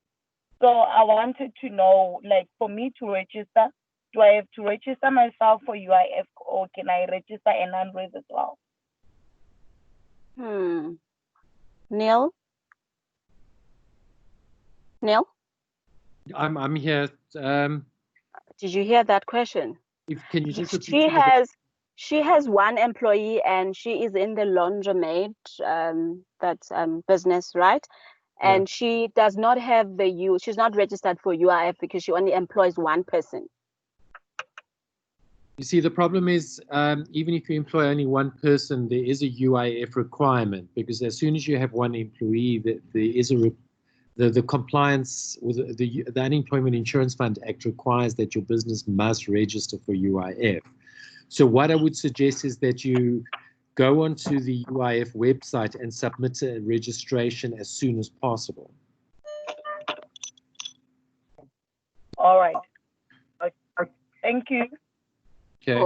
So I wanted to know, like, for me to register, do I have to register myself for UIF, or can I register an unraised as well? Neil? Neil? I'm here. Did you hear that question? Can you just repeat She has one employee and she is in the laundromat business, right? And she does not have she's not registered for UIF because she only employs one person. You see, the problem is, even if you employ only one person, there is a UIF requirement, because as soon as you have one employee, there is the compliance with the Unemployment Insurance Fund Act requires that your business must register for UIF. So what I would suggest is that you go onto the UIF website and submit a registration as soon as possible. All right. Thank you. Okay.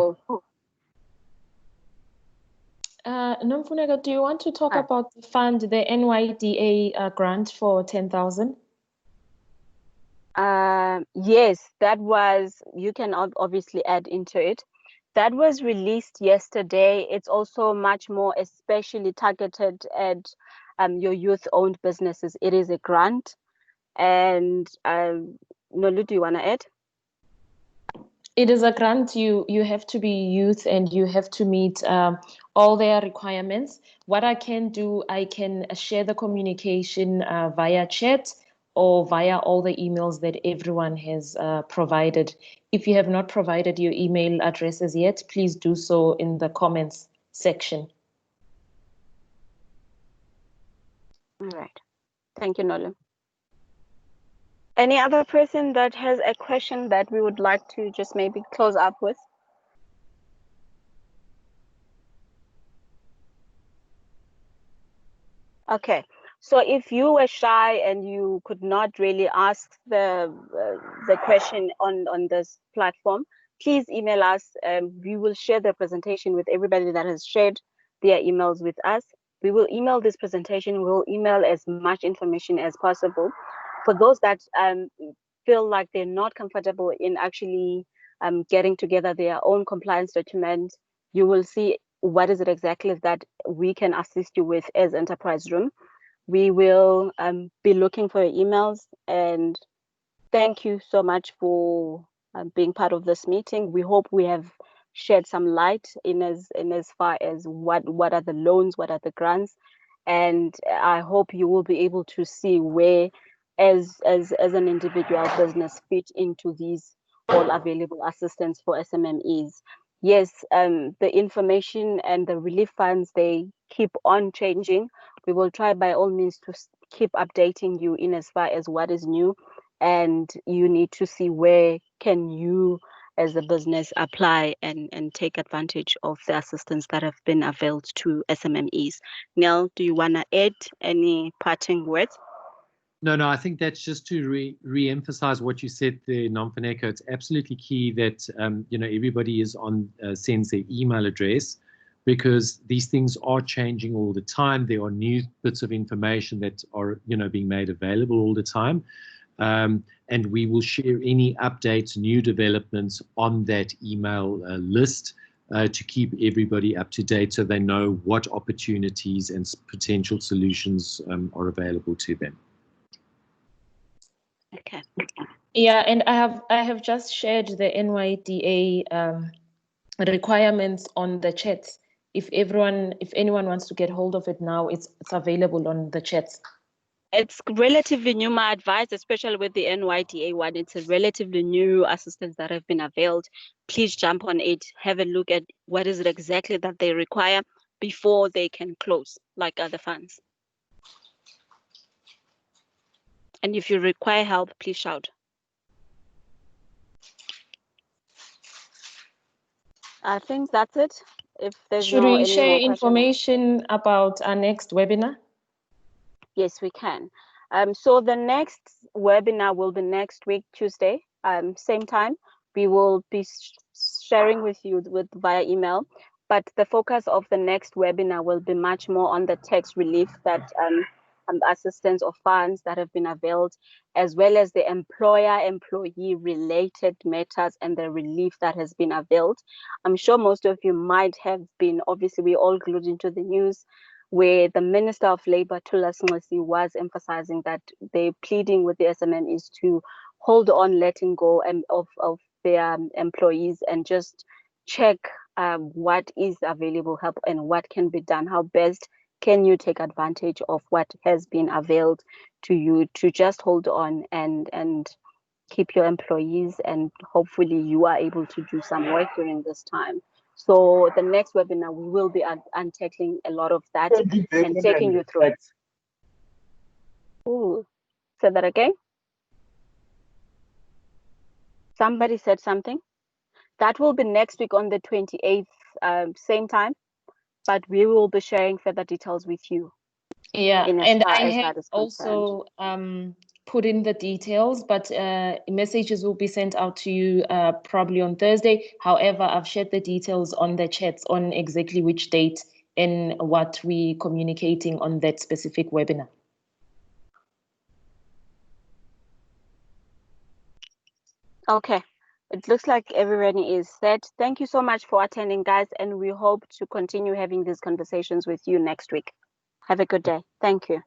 Nomfuneko, do you want to talk about the fund, the NYDA grant for 10,000? Yes, that was, you can obviously add into it. That was released yesterday. It's also much more especially targeted at your youth-owned businesses. It is a grant. And Nolu, do you want to add? It is a grant. You have to be youth and you have to meet all their requirements. What I can do, I can share the communication via chat or via all the emails that everyone has provided. If you have not provided your email addresses yet, please do so in the comments section. All right. Thank you, Nolu. Any other person that has a question that we would like to just maybe close up with? Okay, so if you were shy and you could not really ask the question on this platform, please email us. We will share the presentation with everybody that has shared their emails with us. We will email this presentation. We'll email as much information as possible. For those that feel like they're not comfortable in actually getting together their own compliance document, you will see what is it exactly that we can assist you with as Enterpriseroom. We will be looking for your emails, and thank you so much for being part of this meeting. We hope we have shed some light in as far as what are the loans, what are the grants, and I hope you will be able to see where as an individual business fit into these all available assistance for SMMEs. Yes, the information and the relief funds, they keep on changing. We will try by all means to keep updating you in as far as what is new, and you need to see where can you as a business apply and take advantage of the assistance that have been availed to SMMEs. Neil, do you want to add any parting words? No, I think that's just to re-emphasize what you said there, Nomfuneko. It's absolutely key that everybody is on sends their email address, because these things are changing all the time. There are new bits of information that are being made available all the time, and we will share any updates, new developments on that email list to keep everybody up to date, so they know what opportunities and potential solutions are available to them. Okay. Yeah, and I have just shared the NYDA requirements on the chat. If anyone wants to get hold of it now, it's available on the chat. It's relatively new, my advice, especially with the NYDA one. It's a relatively new assistance that have been availed. Please jump on it, have a look at what is it exactly that they require. before they can close like other funds. And if you require help, please shout. I think that's it. If there's Should no we any share more questions. information about our next webinar? Yes, we can. So the next webinar will be next week, Tuesday, same time. We will be sharing with you via email, but the focus of the next webinar will be much more on the tax relief that assistance of funds that have been availed, as well as the employer-employee related matters and the relief that has been availed. I'm sure most of you might have been, obviously we all glued into the news, where the Minister of Labour, Tula Singisi, was emphasizing that they're pleading with the SMMEs to hold on letting go of their employees and just check what is available help and what can be done. How best can you take advantage of what has been availed to you to just hold on and keep your employees, and hopefully you are able to do some work during this time. So the next webinar, we will be untackling a lot of that and taking you through. Ooh, say that again. Somebody said something. That will be next week on the 28th, same time, but we will be sharing further details with you. Yeah, and I have that is also put in the details, but messages will be sent out to you probably on Thursday. However, I've shared the details on the chats on exactly which date and what we're communicating on that specific webinar. Okay, it looks like everyone is set. Thank you so much for attending, guys, and we hope to continue having these conversations with you next week. Have a good day. Thank you.